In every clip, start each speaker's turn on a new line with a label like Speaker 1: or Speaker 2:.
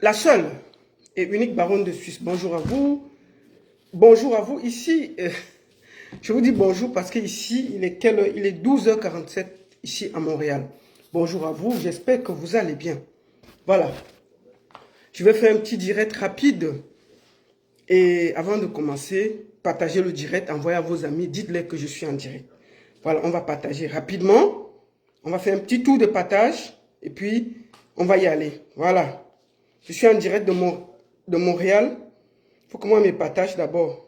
Speaker 1: la seule et unique baronne de Suisse. Bonjour à vous. Bonjour à vous. Ici, je vous dis bonjour parce qu'ici, il est quelle heure? Il est 12h47 ici à Montréal. Bonjour à vous. J'espère que vous allez bien. Voilà. Je vais faire un petit direct rapide. Et avant de commencer, partagez le direct, envoyez à vos amis, dites-leur que je suis en direct. Voilà, on va partager rapidement. On va faire un petit tour de partage et puis on va y aller. Voilà. Je suis en direct de Montréal. Il faut que moi je me partage d'abord.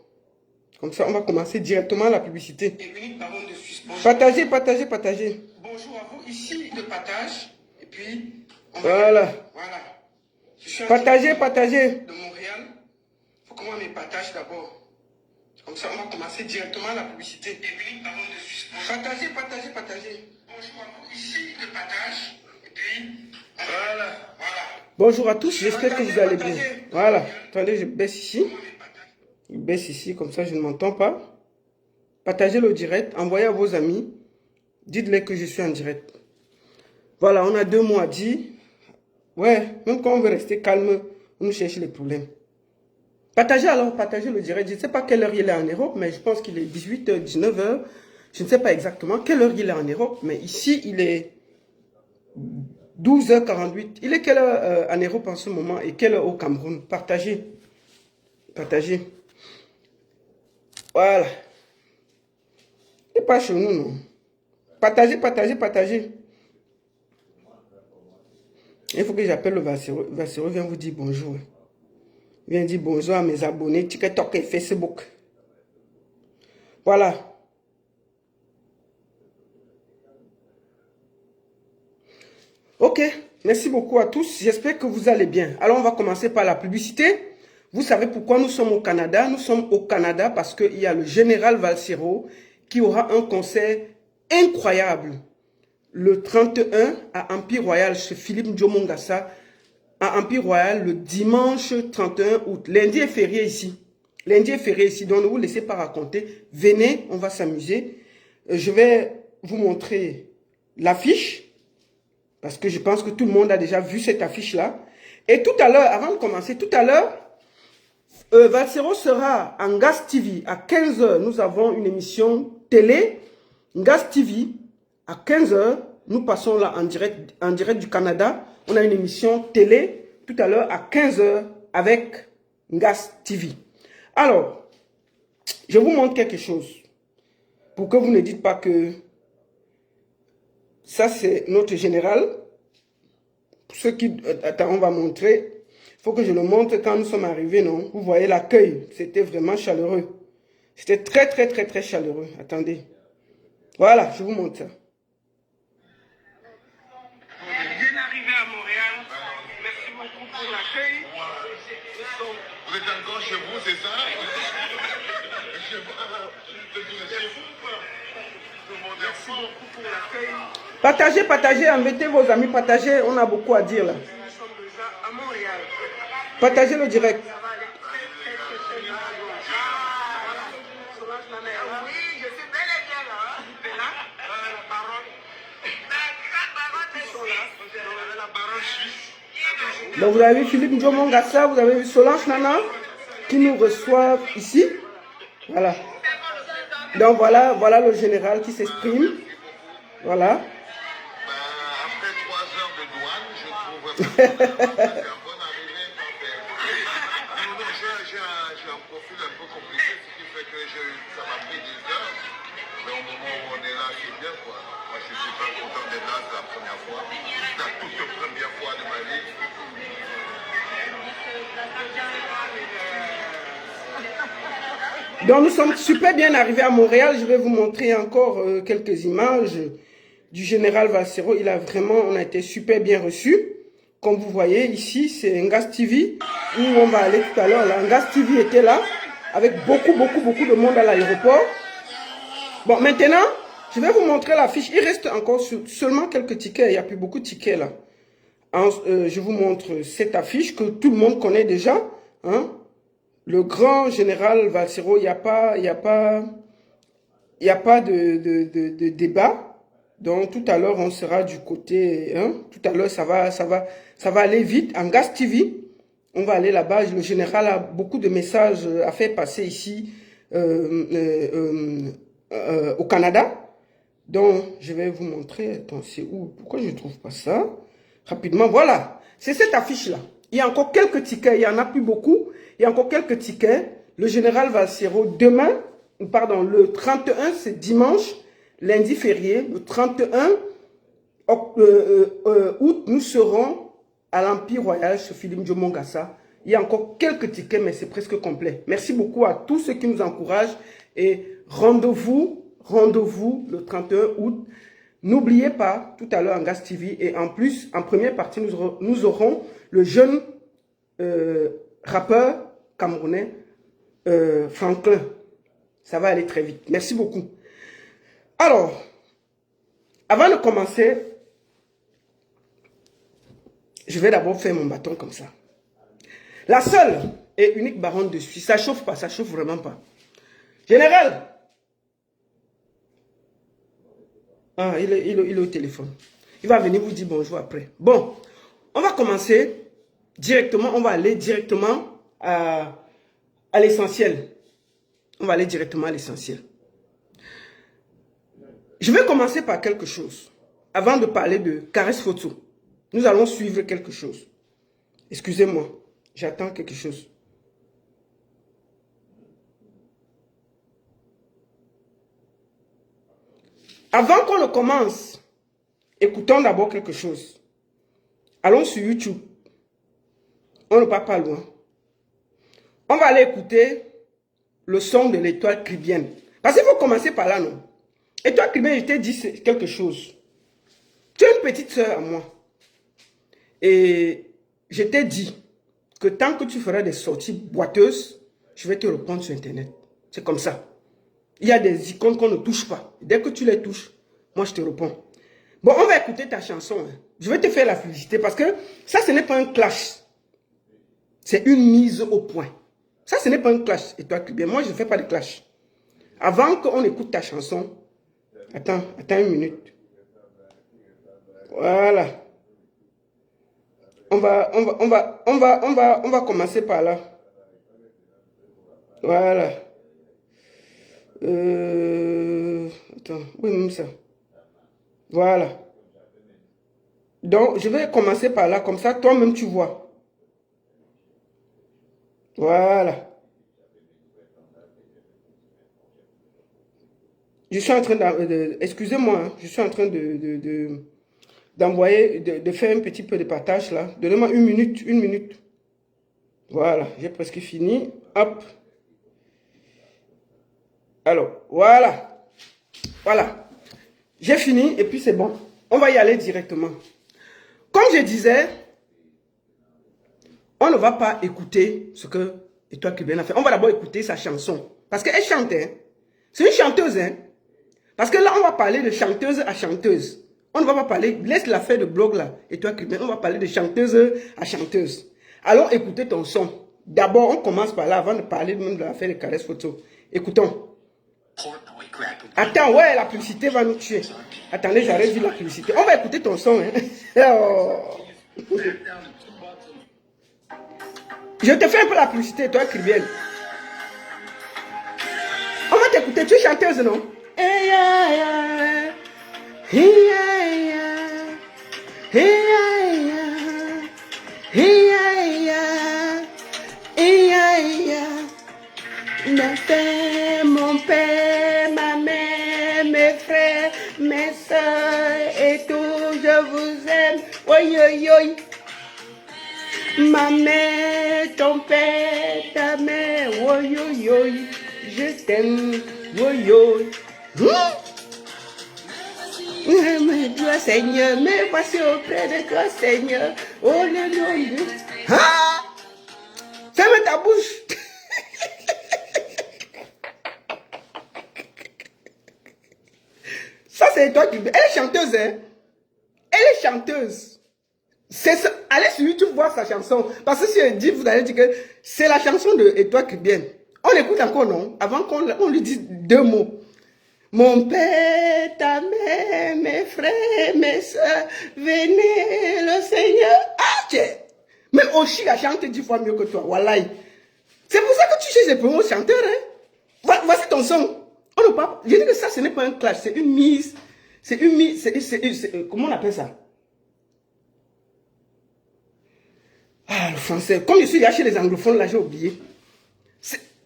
Speaker 1: Comme ça, on va commencer directement la publicité. Partagez, partagez, partagez. Bonjour à vous. Ici, le partage. Et puis, on va voilà. Voilà. Je suis en partagez, partagez. De Montréal. Il faut que moi je me partage d'abord. Comme ça, on va commencer directement la publicité. Partagez, partagez, partagez. Bonjour à vous. Ici, le partage. Et puis, voilà. Bonjour à tous, j'espère que vous allez bien. Voilà. Attendez, je baisse ici. Je baisse ici, comme ça je ne m'entends pas. Partagez le direct, envoyez à vos amis. Dites-les que je suis en direct. Voilà, on a 2 mots à dire. Ouais, même quand on veut rester calme, on nous cherche les problèmes. Partagez alors, partagez le direct. Je ne sais pas quelle heure il est en Europe, mais je pense qu'il est 18h, 19h. Je ne sais pas exactement quelle heure il est en Europe, mais ici, il est 12h48. Il est quelle heure en Europe en ce moment et quelle heure au Cameroun? Partagez. Partagez. Voilà. Et pas chez nous, non. Partagez, partagez, partagez. Il faut que j'appelle le Vassero. Vassero vient vous dire bonjour. Il vient dire bonjour à mes abonnés TikTok et Facebook. Voilà. Ok, merci beaucoup à tous. J'espère que vous allez bien. Alors, on va commencer par la publicité. Vous savez pourquoi nous sommes au Canada? Nous sommes au Canada parce qu'il y a le général Valsero qui aura un concert incroyable le 31 à Empire Royal chez Philippe Ndiomongassa à Empire Royal le dimanche 31 août. Lundi est férié ici. Lundi est férié ici, donc ne vous laissez pas raconter. Venez, on va s'amuser. Je vais vous montrer l'affiche. Parce que je pense que tout le monde a déjà vu cette affiche-là. Et tout à l'heure, avant de commencer, tout à l'heure, Valsero sera en Gas TV. À 15h, nous avons une émission télé. Gas TV, à 15h, nous passons là en direct du Canada. On a une émission télé, tout à l'heure, à 15h, avec Gas TV. Alors, je vous montre quelque chose. Pour que vous ne dites pas que... Ça, c'est notre général. Pour ceux qui... Attends, on va montrer. Il faut que je le montre quand nous sommes arrivés, non? Vous voyez l'accueil. C'était vraiment chaleureux. C'était très, très, très, très chaleureux. Attendez. Voilà, je vous montre ça. Bien arrivé à Montréal. Merci beaucoup pour l'accueil.
Speaker 2: Vous êtes encore chez vous, c'est ça?
Speaker 1: Merci beaucoup pour l'accueil. Partagez, partagez, invitez vos amis, partagez, on a beaucoup à dire là. Nous sommes déjà à Montréal. Partagez le direct. Oui, je suis bel et bien là. La baronne. La baronne suisse. Donc vous avez vu Philippe Ndiomongassa, vous avez vu Solange Nana qui nous reçoivent ici. Voilà. Donc voilà, voilà le général qui s'exprime. Voilà.
Speaker 2: Après 3 heures de douane, je trouve que c'est un bon arrivée. Non, j'ai un profil un peu compliqué, ce qui fait que ça m'a pris 10 heures. Mais au moment où on est là, c'est bien quoi. Moi, je suis super content d'être là, c'est la première fois. C'est la toute première fois de ma vie.
Speaker 1: Donc nous sommes super bien arrivés à Montréal. Je vais vous montrer encore quelques images du général Valsero. On a été super bien reçus. Comme vous voyez ici, c'est Ngas TV où on va aller tout à l'heure. Ngas TV était là avec beaucoup de monde à l'aéroport. Bon, maintenant, je vais vous montrer l'affiche. Il reste encore seulement quelques tickets. Il n'y a plus beaucoup de tickets là. Je vous montre cette affiche que tout le monde connaît déjà. Hein? Le grand général Valsero, il n'y a pas de débat. Donc tout à l'heure, on sera du côté, hein, tout à l'heure, ça va aller vite. En Gas TV, On va aller là-bas. Le général a beaucoup de messages à faire passer ici au Canada. Donc, je vais vous montrer. Attends, c'est où? Pourquoi je ne trouve pas ça? Rapidement, voilà. C'est cette affiche-là. Il y a encore quelques tickets. Il n'y en a plus beaucoup. Il y a encore quelques tickets. Le général Valsero, demain, pardon, le 31, c'est dimanche, lundi férié. Le 31 août, nous serons à l'Empire Royal chez Philippe Diomongassa. Il y a encore quelques tickets, mais c'est presque complet. Merci beaucoup à tous ceux qui nous encouragent. Et rendez-vous le 31 août. N'oubliez pas, tout à l'heure en Gas TV, et en plus, en première partie, nous aurons le jeune rappeur camerounais, Franklin. Ça va aller très vite. Merci beaucoup. Alors, avant de commencer, je vais d'abord faire mon bâton comme ça. La seule et unique baronne de Suisse, ça chauffe pas, ça chauffe vraiment pas. Général! Ah, il est au téléphone. Il va venir vous dire bonjour après. Bon, on va commencer directement, on va aller directement à l'essentiel. On va aller directement à l'essentiel. Je vais commencer par quelque chose. Avant de parler de caresse photo, nous allons suivre quelque chose. Excusez-moi, j'attends quelque chose. Avant qu'on ne commence, écoutons d'abord quelque chose. Allons sur YouTube. On ne part pas loin. On va aller écouter le son de l'étoile caribéenne. Parce qu'il faut commencer par là, non? Étoile caribéenne, je t'ai dit quelque chose. Tu es une petite soeur à moi. Et je t'ai dit que tant que tu feras des sorties boiteuses, je vais te répondre sur Internet. C'est comme ça. Il y a des icônes qu'on ne touche pas. Dès que tu les touches, moi je te réponds. Bon, on va écouter ta chanson. Hein. Je vais te faire la publicité parce que ça, ce n'est pas un clash. C'est une mise au point. Ça, ce n'est pas un clash. Et toi, bien, moi, je ne fais pas de clash. Avant qu'on écoute ta chanson, attends une minute. Voilà. On va commencer par là. Voilà. Attends, oui, même ça. Voilà. Donc, je vais commencer par là, comme ça, toi-même, tu vois. Voilà. Je suis en train excusez-moi, hein, je suis en train d'envoyer, de faire un petit peu de partage là. Donnez-moi une minute. Voilà, j'ai presque fini. Hop. Alors, voilà. Voilà. J'ai fini et puis c'est bon. On va y aller directement. Comme je disais, on ne va pas écouter ce que Étoile Caribéenne a fait. On va d'abord écouter sa chanson. Parce qu'elle chante, hein. C'est une chanteuse, hein. Parce que là, on va parler de chanteuse à chanteuse. On ne va pas parler, laisse l'affaire de blog là. Étoile Caribéenne, on va parler de chanteuse à chanteuse. Allons écouter ton son. D'abord, on commence par là avant de parler même de l'affaire de caresse photo. Écoutons. Attends, ouais, la publicité va nous tuer. Attendez, j'arrête vu la publicité. On va écouter ton son. Hein. Oh. Je te fais un peu la publicité, toi, Caribéenne. On va t'écouter. Tu es chanteuse, non? Mon père, ma mère, mes frères, mes soeurs et tout, je vous aime. Oi, oi, oi. Ma mère, ton père, ta mère, oi, oi, oi. Je t'aime, oi, oi. Mais toi, Seigneur, me voici auprès de toi, Seigneur. Oh, le nom de... Ah! Ferme ta bouche. Ça, c'est toi qui... Elle est chanteuse, hein? Elle est chanteuse. Allez sur YouTube voir sa chanson. Parce que si elle dit, vous allez dire que c'est la chanson de Étoile Caribéenne. On l'écoute encore, non? Avant qu'on lui dise deux mots. Mon père, ta mère, mes frères, mes soeurs, venez, le Seigneur. Ah, tiens. Mais Oshi a chanté 10 fois mieux que toi. Wallahi. C'est pour ça que tu cherches les promos chanteurs. Hein? Voici ton son. On ne parle. Je dis que ça, ce n'est pas un clash. C'est une mise. C'est une mise. Comment on appelle ça? Ah, le français. Comme je suis là chez les anglophones, là, j'ai oublié.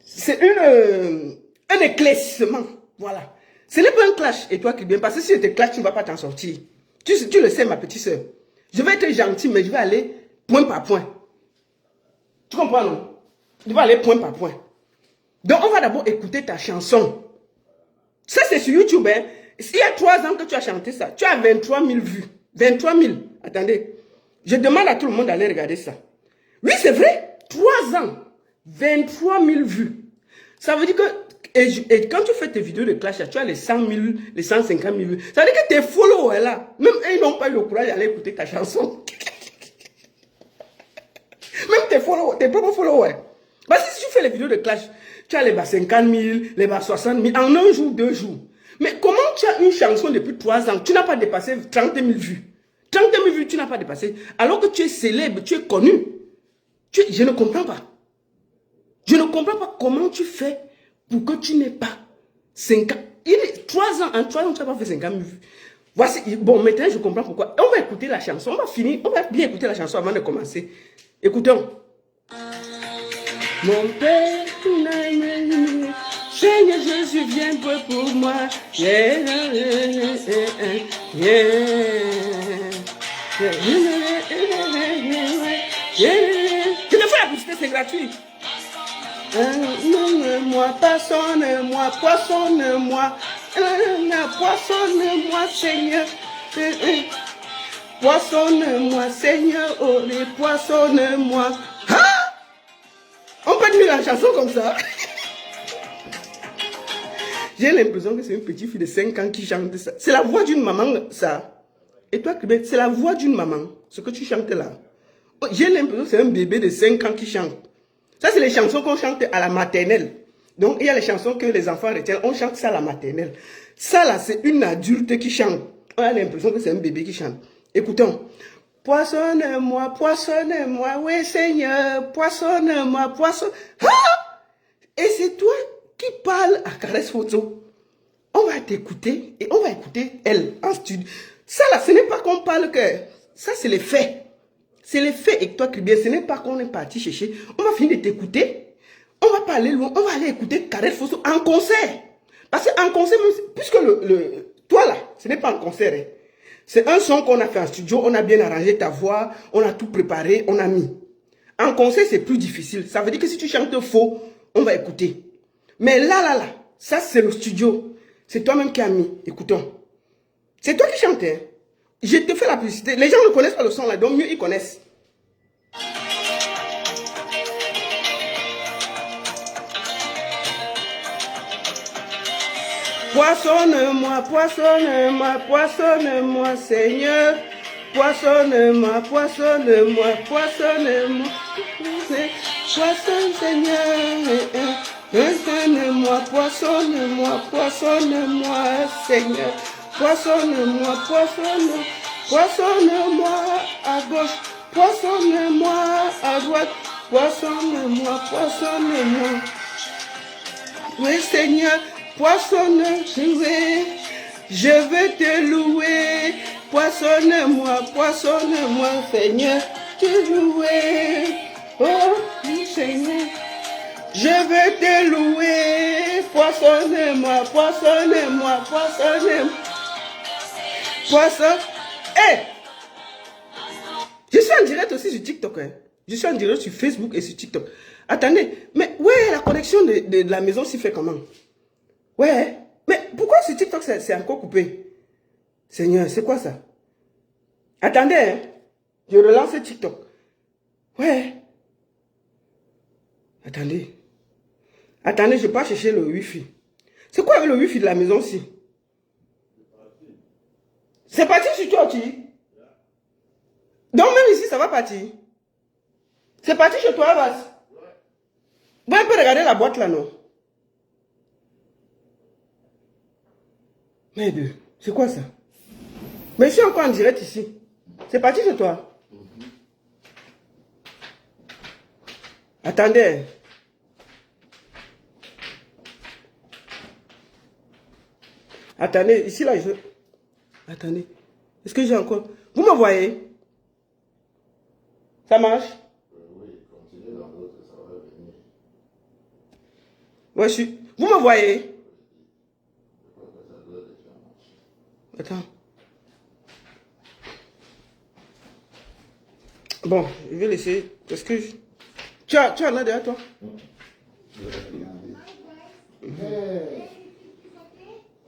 Speaker 1: C'est un éclaircissement. Voilà. Ce n'est pas un clash. Et toi qui bien, parce que si tu clash, tu ne vas pas t'en sortir. Tu le sais, ma petite soeur. Je vais être gentil, mais je vais aller point par point. Tu comprends, non? Je vais aller point par point. Donc, on va d'abord écouter ta chanson. Ça, c'est sur YouTube. Hein. Il y a 3 ans que tu as chanté ça. Tu as 23 000 vues. 23 000. Attendez. Je demande à tout le monde d'aller regarder ça. Oui, c'est vrai. 3 ans. 23 000 vues. Ça veut dire que... Et quand tu fais tes vidéos de clash, tu as les 100 000, les 150 000 vues. Ça veut dire que tes followers là, même eux, ils n'ont pas eu le courage d'aller écouter ta chanson. Même tes followers, tes propres followers. Parce que si tu fais les vidéos de clash, tu as les bas 50 000, les bas 60 000, en un jour, 2 jours. Mais comment tu as une chanson depuis 3 ans, tu n'as pas dépassé 30 000 vues. 30 000 vues, tu n'as pas dépassé. Alors que tu es célèbre, tu es connu. Je ne comprends pas. Je ne comprends pas comment tu fais pour que tu n'aies pas 5 ans. Il est 3 ans, en 3 ans, tu n'as pas fait 50 000 vues. Voici, bon, maintenant je comprends pourquoi. On va écouter la chanson, on va finir, on va bien écouter la chanson avant de commencer. Écoutons. Mon Père, Seigneur Jésus, viens pour moi. Yeah, Je te fais la publicité, c'est gratuit. Moi, poissonne-moi, poissonne-moi, poissonne-moi, Seigneur. Poissonne-moi, Seigneur, oh, poissonne-moi. Hein? On peut dire la chanson comme ça. J'ai l'impression que c'est une petite fille de 5 ans qui chante ça. C'est la voix d'une maman, ça. Et toi, c'est la voix d'une maman, ce que tu chantes là. J'ai l'impression que c'est un bébé de 5 ans qui chante. Ça, c'est les chansons qu'on chante à la maternelle. Donc, il y a les chansons que les enfants retiennent. On chante ça à la maternelle. Ça, là, c'est une adulte qui chante. On a l'impression que c'est un bébé qui chante. Écoutons. Poissonne-moi, oui, Seigneur. Poissonne-moi, poissonne. Ah! Et c'est toi qui parles à Caresse Photo. On va t'écouter et on va écouter elle en studio. Ça, là, ce n'est pas qu'on parle que... Ça, c'est les faits. C'est les faits. Et toi, bien, ce n'est pas qu'on est parti chercher. On va finir de t'écouter. On va pas aller loin. On va aller écouter Caresse Photo en concert. Parce qu'en concert, puisque toi, là, ce n'est pas un concert. Hein. C'est un son qu'on a fait en studio. On a bien arrangé ta voix. On a tout préparé. On a mis. En concert, c'est plus difficile. Ça veut dire que si tu chantes faux, on va écouter. Mais là, ça, c'est le studio. C'est toi-même qui as mis. Écoutons. C'est toi qui chantes. Hein. Je te fais la publicité. Les gens ne connaissent pas le son là, donc mieux ils connaissent. Poissonne-moi, poissonne-moi, poissonne-moi, Seigneur. Poissonne-moi, poissonne-moi, poissonne-moi. Poissonne, Seigneur. Poissonne-moi, poissonne-moi, poissonne-moi, Seigneur. Poissonne-moi, poissonne-moi, poissonne-moi à gauche, poissonne-moi à droite, poissonne-moi, poissonne-moi. Oui, Seigneur, poissonne, je veux te louer. Poissonne-moi, poissonne-moi, Seigneur, te louer. Oh, Seigneur, je veux te louer. Poissonne-moi, poissonne-moi, poissonne-moi. Poisson. Hey! Je suis en direct aussi sur TikTok. Hein. Je suis en direct sur Facebook et sur TikTok. Attendez, mais ouais, la connexion de la maison s'y fait comment? Ouais, mais pourquoi sur TikTok c'est encore coupé? Seigneur, c'est quoi ça? Attendez, hein. Je relance TikTok. Ouais. Attendez. Attendez, je pars chercher le Wi-Fi. C'est quoi avec le Wi-Fi de la maison aussi? C'est parti sur toi, tu. Donc même ici, ça va partir. C'est parti chez toi, Abbas. Vous pouvez regarder la boîte là, non? Mais c'est quoi ça? Mais je suis encore en direct ici. C'est parti chez toi. Attendez. Attendez, ici là, je... Attendez. Est-ce que j'ai encore... Vous me voyez? Ça marche?
Speaker 2: Oui, continuez dans l'autre, ça va venir.
Speaker 1: Ouais, je suis... Vous me voyez?
Speaker 2: Je crois que ça doit déjà marcher.
Speaker 1: Attends. Bon, je vais laisser... Parce que... Tu as là derrière toi?
Speaker 2: Je vais regarder. Hey!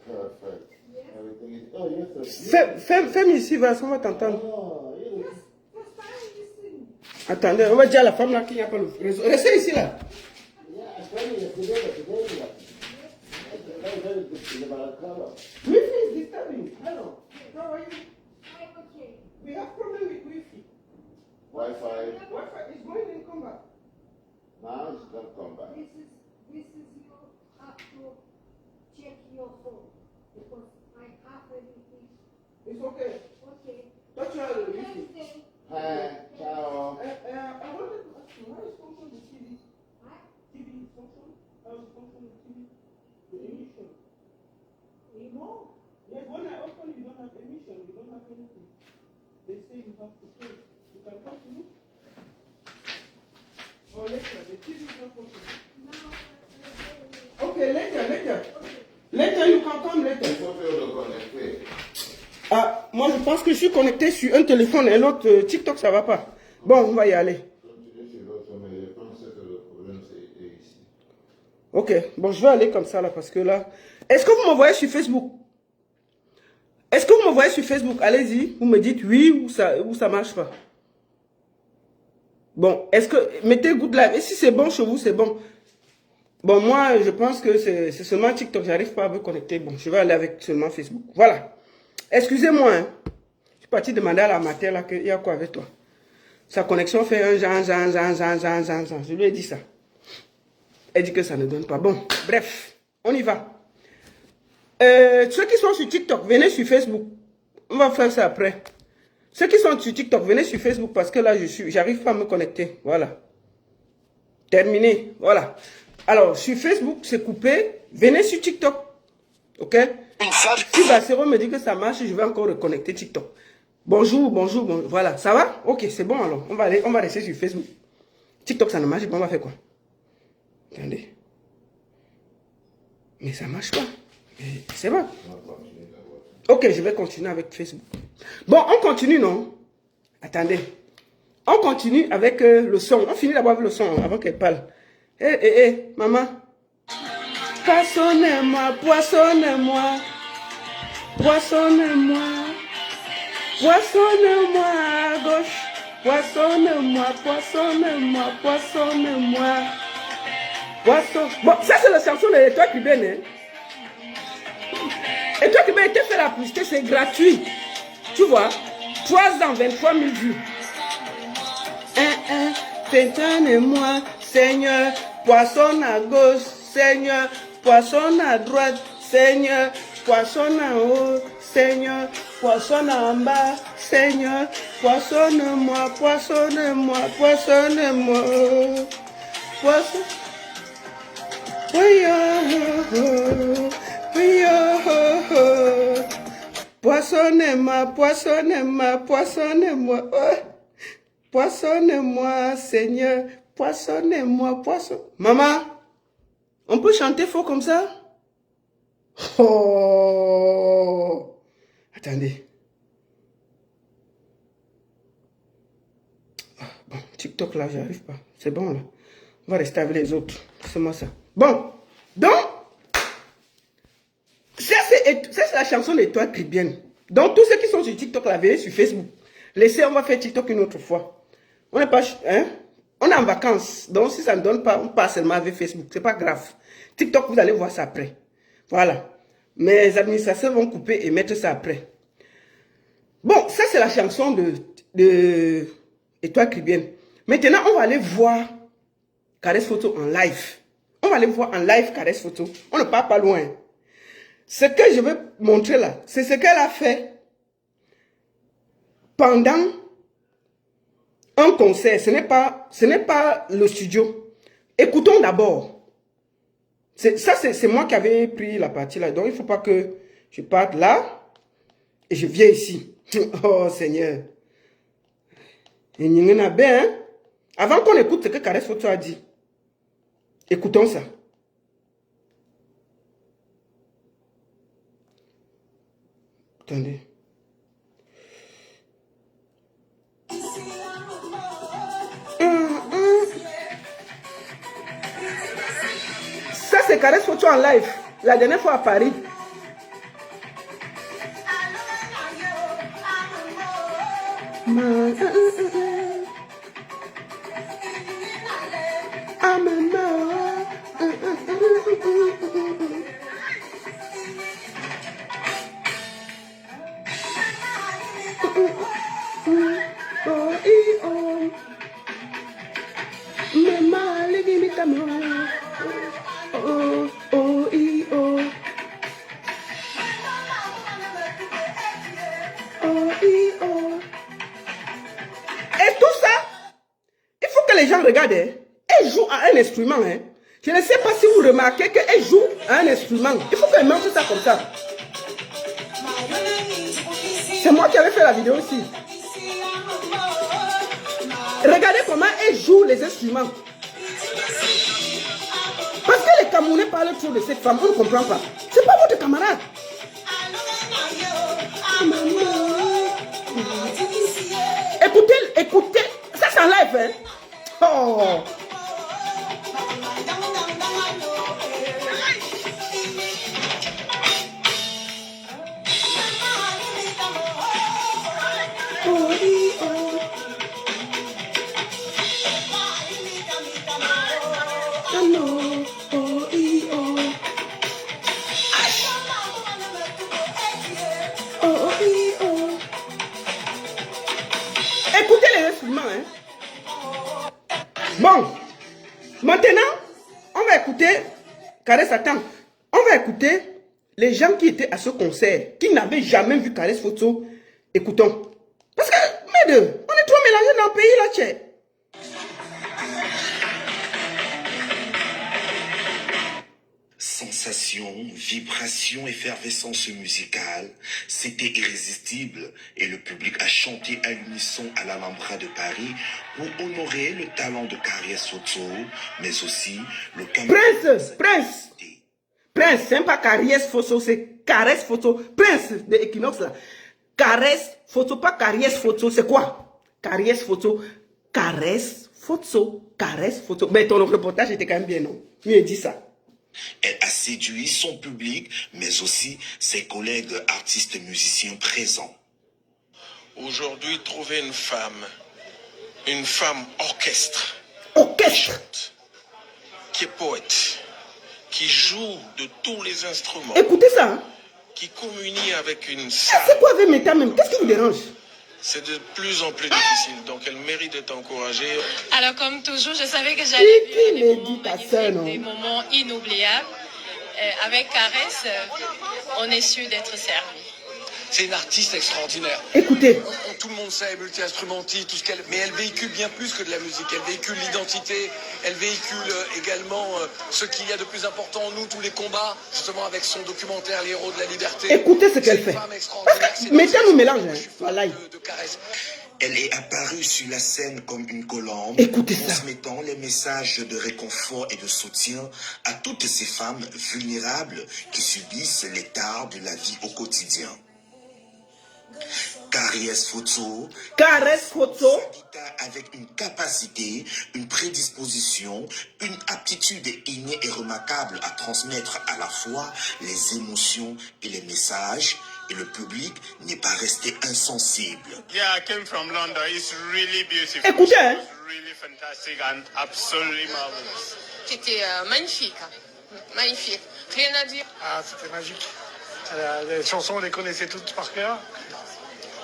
Speaker 2: Perfect. Everything is... Oh, yes, sir.
Speaker 1: Fais ici, va, on va t'entendre.
Speaker 2: Oh, yes.
Speaker 1: Attendez, on va dire à la femme là qu'il n'y a pas le réseau. Restez ici là.
Speaker 2: Yeah, I told you yesterday, but today, that's very good thing about color.
Speaker 1: Wi-Fi is disturbing. Hello. How are you? We have problem with Wi-Fi.
Speaker 2: Wi-Fi.
Speaker 1: Wi-Fi is going and come back.
Speaker 2: Now it's going to come back.
Speaker 3: This is you have to check your phone because I have everything.
Speaker 1: It's okay.
Speaker 3: Okay.
Speaker 1: Touch your Wi-Fi.
Speaker 3: Wednesday,
Speaker 2: Hi, ciao.
Speaker 1: I wanted to ask you, how is function the TV?
Speaker 3: huh?
Speaker 1: TV function? How is function the TV? The emission.
Speaker 3: Remote.
Speaker 1: Yes, when I open, you don't have emission, you don't have anything. They say you have to pay. You can continue? Or later, the TV is not functioning.
Speaker 3: Now,
Speaker 1: Okay, later. Later, you can come later.
Speaker 2: Il faut faire le connecter.
Speaker 1: Ah, moi je pense que je suis connecté sur un téléphone et l'autre TikTok, ça va pas. Bon, on va y aller.
Speaker 2: Continuez sur l'autre, mais je pense que le problème c'est ici.
Speaker 1: Ok, bon, je vais aller comme ça là parce que là... Est-ce que vous me voyez sur Facebook? Est-ce que vous me voyez sur Facebook? Allez-y, vous me dites oui ou ça marche pas. Bon, est-ce que... Mettez good live. Et si c'est bon chez vous, c'est bon. Bon, moi, je pense que c'est seulement TikTok. J'arrive pas à me connecter. Bon, je vais aller avec seulement Facebook. Voilà. Excusez-moi, hein. Je suis parti demander à la mater là qu'il y a quoi avec toi. Sa connexion fait un genre. Je lui ai dit ça. Elle dit que ça ne donne pas. Bon, bref, on y va. Ceux qui sont sur TikTok, venez sur Facebook. On va faire ça après. Ceux qui sont sur TikTok, venez sur Facebook parce que là, j'arrive pas à me connecter. Voilà. Terminé. Voilà. Alors, sur Facebook, c'est coupé. Venez sur TikTok. Ok? Si Bassero me dit que ça marche, je vais encore reconnecter TikTok. Bonjour. Voilà. Ça va? Ok, c'est bon alors. On va rester sur Facebook. TikTok, ça ne marche pas. On va faire quoi? Attendez. Mais ça marche pas. C'est bon. Ok, je vais continuer avec Facebook. Bon, on continue, non? Attendez. On continue avec le son. On finit d'abord avec le son avant qu'elle parle. Maman. Poissonnez-moi, poissonnez-moi. Poissonnez-moi. Poissonnez-moi à gauche. Poissonnez-moi, poissonnez-moi, poissonnez-moi. Poisson. Bon, ça c'est la chanson de Étoile Cubaine. Hein? Étoile Cubaine était fait la publicité, c'est gratuit. Tu vois? 3 ans, 23 000 vues. Pardonnez-moi, Seigneur, poisson à gauche, Seigneur, poisson à droite, Seigneur, poisson en haut, Seigneur, poisson en bas, Seigneur, poissonne-moi, poissonne-moi, poissonne-moi, poisson. Oui, poissonnez-moi, poissonnez-moi, poissonnez-moi, poissonnez-moi, Seigneur, poissonnez-moi, poisson. Maman, on peut chanter fort comme ça? Oh! Attendez. Bon, TikTok là, j'arrive pas. C'est bon là. On va rester avec les autres. C'est moi ça. Bon, donc, ça c'est la chanson d'Étoile Cubaine. Donc, tous ceux qui sont sur TikTok, la venez sur Facebook. Laissez, on va faire TikTok une autre fois. On n'est pas, hein? On est en vacances. Donc, si ça ne donne pas, on passe seulement avec Facebook. C'est pas grave. TikTok, vous allez voir ça après. Voilà. Mes administrateurs vont couper et mettre ça après. Bon, ça c'est la chanson de Étoile Cubaine. Maintenant, on va aller voir Caresse Photo en live. On va aller voir en live Caresse Photo. On ne part pas loin. Ce que je vais montrer là, c'est ce qu'elle a fait pendant un concert. Ce n'est pas le studio. Écoutons d'abord. Ça, c'est moi qui avais pris la partie là. Donc, il ne faut pas que je parte là et je viens ici. Oh, Seigneur. Et n'y en a bien, hein? Avant qu'on écoute ce que Caresse Photo a dit, écoutons ça. Attendez. Ça, c'est Caresse Photo en live. La dernière fois à Paris. Et tout ça, il faut que les gens regardent. Hein. Elle joue à un instrument. Hein. Je ne sais pas si vous remarquez qu'elle joue à un instrument. Il faut qu'elle mange ça comme ça. C'est moi qui avais fait la vidéo aussi. Regardez comment elle joue les instruments. Parce que les Camerounais parlent trop de cette femme, on ne comprend pas. C'est pas votre camarade. Écoutez, écoutez. Ça c'est en live, hein? Oh. Écoutez les instruments, hein. Bon, maintenant, on va écouter, Caresse, attends, on va écouter les gens qui étaient à ce concert, qui n'avaient jamais vu Caresse Photo. Écoutons. Parce que, mes deux, on est trop mélangés dans le pays, là, tchè.
Speaker 4: Sensation, vibration, effervescence musicale, c'était irrésistible et le public a chanté à l'unisson à l'Alhambra de Paris pour honorer le talent de Caresse Photo, mais aussi le
Speaker 1: Prince, c'est pas Caresse Photo, c'est Caresse Photo. Prince de Equinox là. Caresse Photo, pas Caresse Photo, c'est quoi? Caresse Photo, Caresse Photo, Caresse Photo. Mais ton reportage était quand même bien, non? Mieux dit ça.
Speaker 4: Elle a séduit son public, mais aussi ses collègues artistes musiciens présents.
Speaker 5: Aujourd'hui, trouver une femme orchestre, qui est poète, qui joue de tous les instruments,
Speaker 1: écoutez ça, hein?
Speaker 5: qui communie avec une
Speaker 1: C'est
Speaker 5: salle,
Speaker 1: quoi avec mes même? Qu'est-ce qui vous dérange?
Speaker 5: c'est de plus en plus difficile, donc elle mérite d'être encouragée.
Speaker 6: Alors comme toujours, je savais que j'allais vivre des moments
Speaker 1: dit ta sœur,
Speaker 6: magnifiques,
Speaker 1: non?
Speaker 6: des moments inoubliables. Avec Caresse, on est sûr d'être servi.
Speaker 7: C'est une artiste extraordinaire.
Speaker 1: Écoutez.
Speaker 7: Tout le monde sait, multi-instrumentiste, tout ce qu'elle... Mais elle véhicule bien plus que de la musique. Elle véhicule l'identité. Elle véhicule également ce qu'il y a de plus important en nous, tous les combats, justement avec son documentaire Les Héros de la Liberté.
Speaker 1: Écoutez ce qu'elle fait. Mettez-nous mélange, hein. Voilà.
Speaker 4: De Caresse. Elle est apparue sur la scène comme une colombe, transmettant les messages de réconfort et de soutien à toutes ces femmes vulnérables qui subissent les tares de la vie au quotidien. Caresse Photo avec une capacité, une prédisposition, une aptitude innée et remarquable à transmettre à la fois les émotions et les messages, et le public n'est pas resté insensible.
Speaker 8: Yeah, I came from London. It's really beautiful.
Speaker 1: Écoutez, hein?
Speaker 8: It's really fantastic and absolutely marvelous.
Speaker 6: C'était magnifique, magnifique. Rien à dire.
Speaker 9: Ah, c'était magique. Les chansons, on les connaissait toutes par cœur.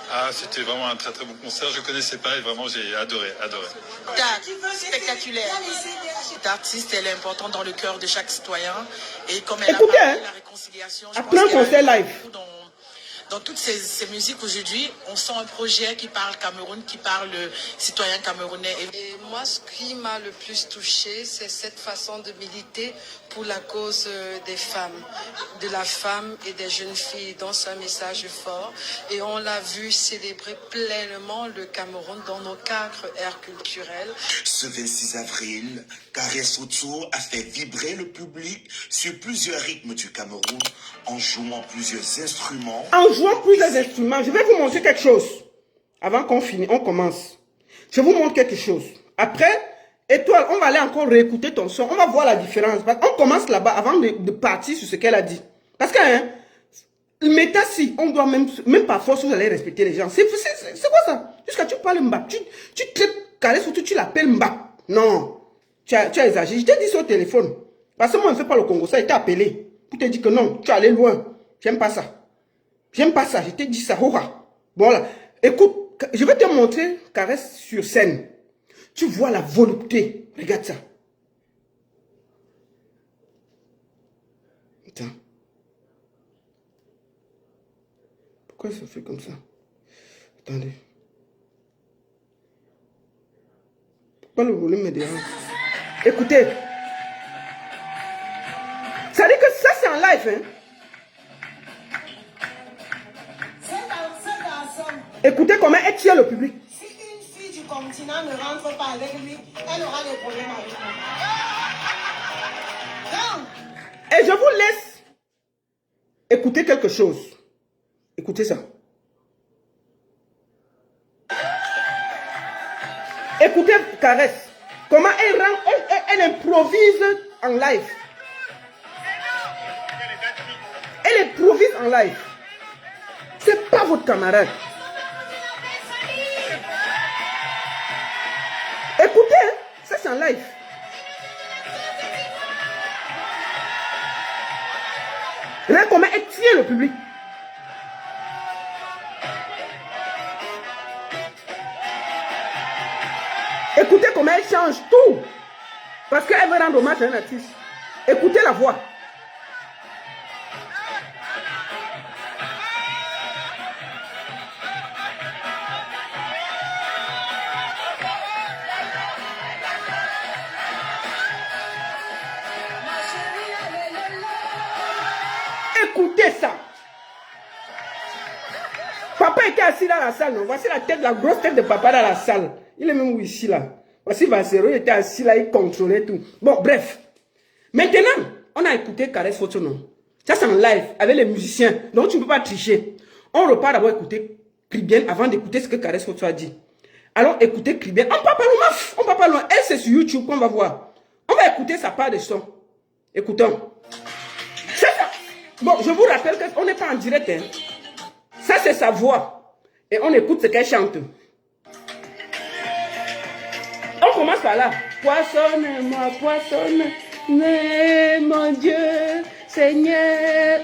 Speaker 10: Ah, c'était vraiment un très très bon concert. Je connaissais pas et vraiment j'ai adoré.
Speaker 11: Spectaculaire. Cette artiste, elle est importante dans le cœur de chaque citoyen. Et comme elle a
Speaker 1: écoutez,
Speaker 11: parlé
Speaker 1: hein?
Speaker 11: de la réconciliation, je
Speaker 1: après un concert live.
Speaker 11: Dans toutes ces musiques aujourd'hui, on sent un projet qui parle Cameroun, qui parle citoyen camerounais.
Speaker 12: Et moi, ce qui m'a le plus touché, c'est cette façon de militer pour la cause des femmes, de la femme et des jeunes filles. Donc c'est un message fort. Et on l'a vu célébrer pleinement le Cameroun dans nos 4 aires culturelles.
Speaker 4: Ce 26 avril, Caresse Autour a fait vibrer le public sur plusieurs rythmes du Cameroun en jouant plusieurs instruments.
Speaker 1: En jouant plusieurs instruments, je vais vous montrer quelque chose. Avant qu'on finisse, on commence. Je vous montre quelque chose. Après, Étoile, on va aller encore réécouter ton son. On va voir la différence. On commence là-bas avant de partir sur ce qu'elle a dit. Parce que, hein, mais si, on doit même par force, vous allez respecter les gens. C'est quoi ça? Jusqu'à tu parles Mba. Tu traites Caresse Autour, tu l'appelles Mba. Non. Tu as exagéré. Je t'ai dit ça au téléphone. Parce que moi, je ne fais pas le Congo. Ça, il t'a appelé. Pour te dire que non, tu es allé loin. J'aime pas ça. J'aime pas ça. Je t'ai dit ça. Voilà. Écoute, je vais te montrer Caresse sur scène. Tu vois la volupté. Regarde ça. Attends. Pourquoi ça fait comme ça? Attendez. Pourquoi le volume est dérange? Écoutez. Ça dit que ça c'est en live, hein? Écoutez comment elle tient le public.
Speaker 13: Si une fille du continent ne rentre pas avec lui, elle aura des problèmes avec moi. Donc,
Speaker 1: et je vous laisse écouter quelque chose. Écoutez ça. Écoutez Caresse. Comment elle improvise en live. Elle improvise en live. C'est pas votre camarade. Écoutez, hein, ça c'est en live. Regarde comment elle tient le public. Écoutez comment elle change tout. Parce qu'elle veut rendre hommage à un artiste. Écoutez la voix. Écoutez ça. Papa était assis dans la salle, non? Voici la tête, la grosse tête de papa dans la salle. Il est même ici, là. Voici Vassero, il était assis là, il contrôlait tout. Bon, bref. Maintenant, on a écouté Caresse Photo, non? Ça, c'est en live, avec les musiciens. Donc, tu ne peux pas tricher. On repart d'abord écouter Kribien avant d'écouter ce que Caresse Photo a dit. Alors, écoutez Kribien. On ne part pas loin, on ne part pas loin. Elle, c'est sur YouTube qu'on va voir. On va écouter sa part de son. Écoutons. C'est ça. Bon, je vous rappelle qu'on n'est pas en direct. Hein. Ça, c'est sa voix. Et on écoute ce qu'elle chante. On commence par là. Poissonne-moi, poissonne, mais mon Dieu, Seigneur,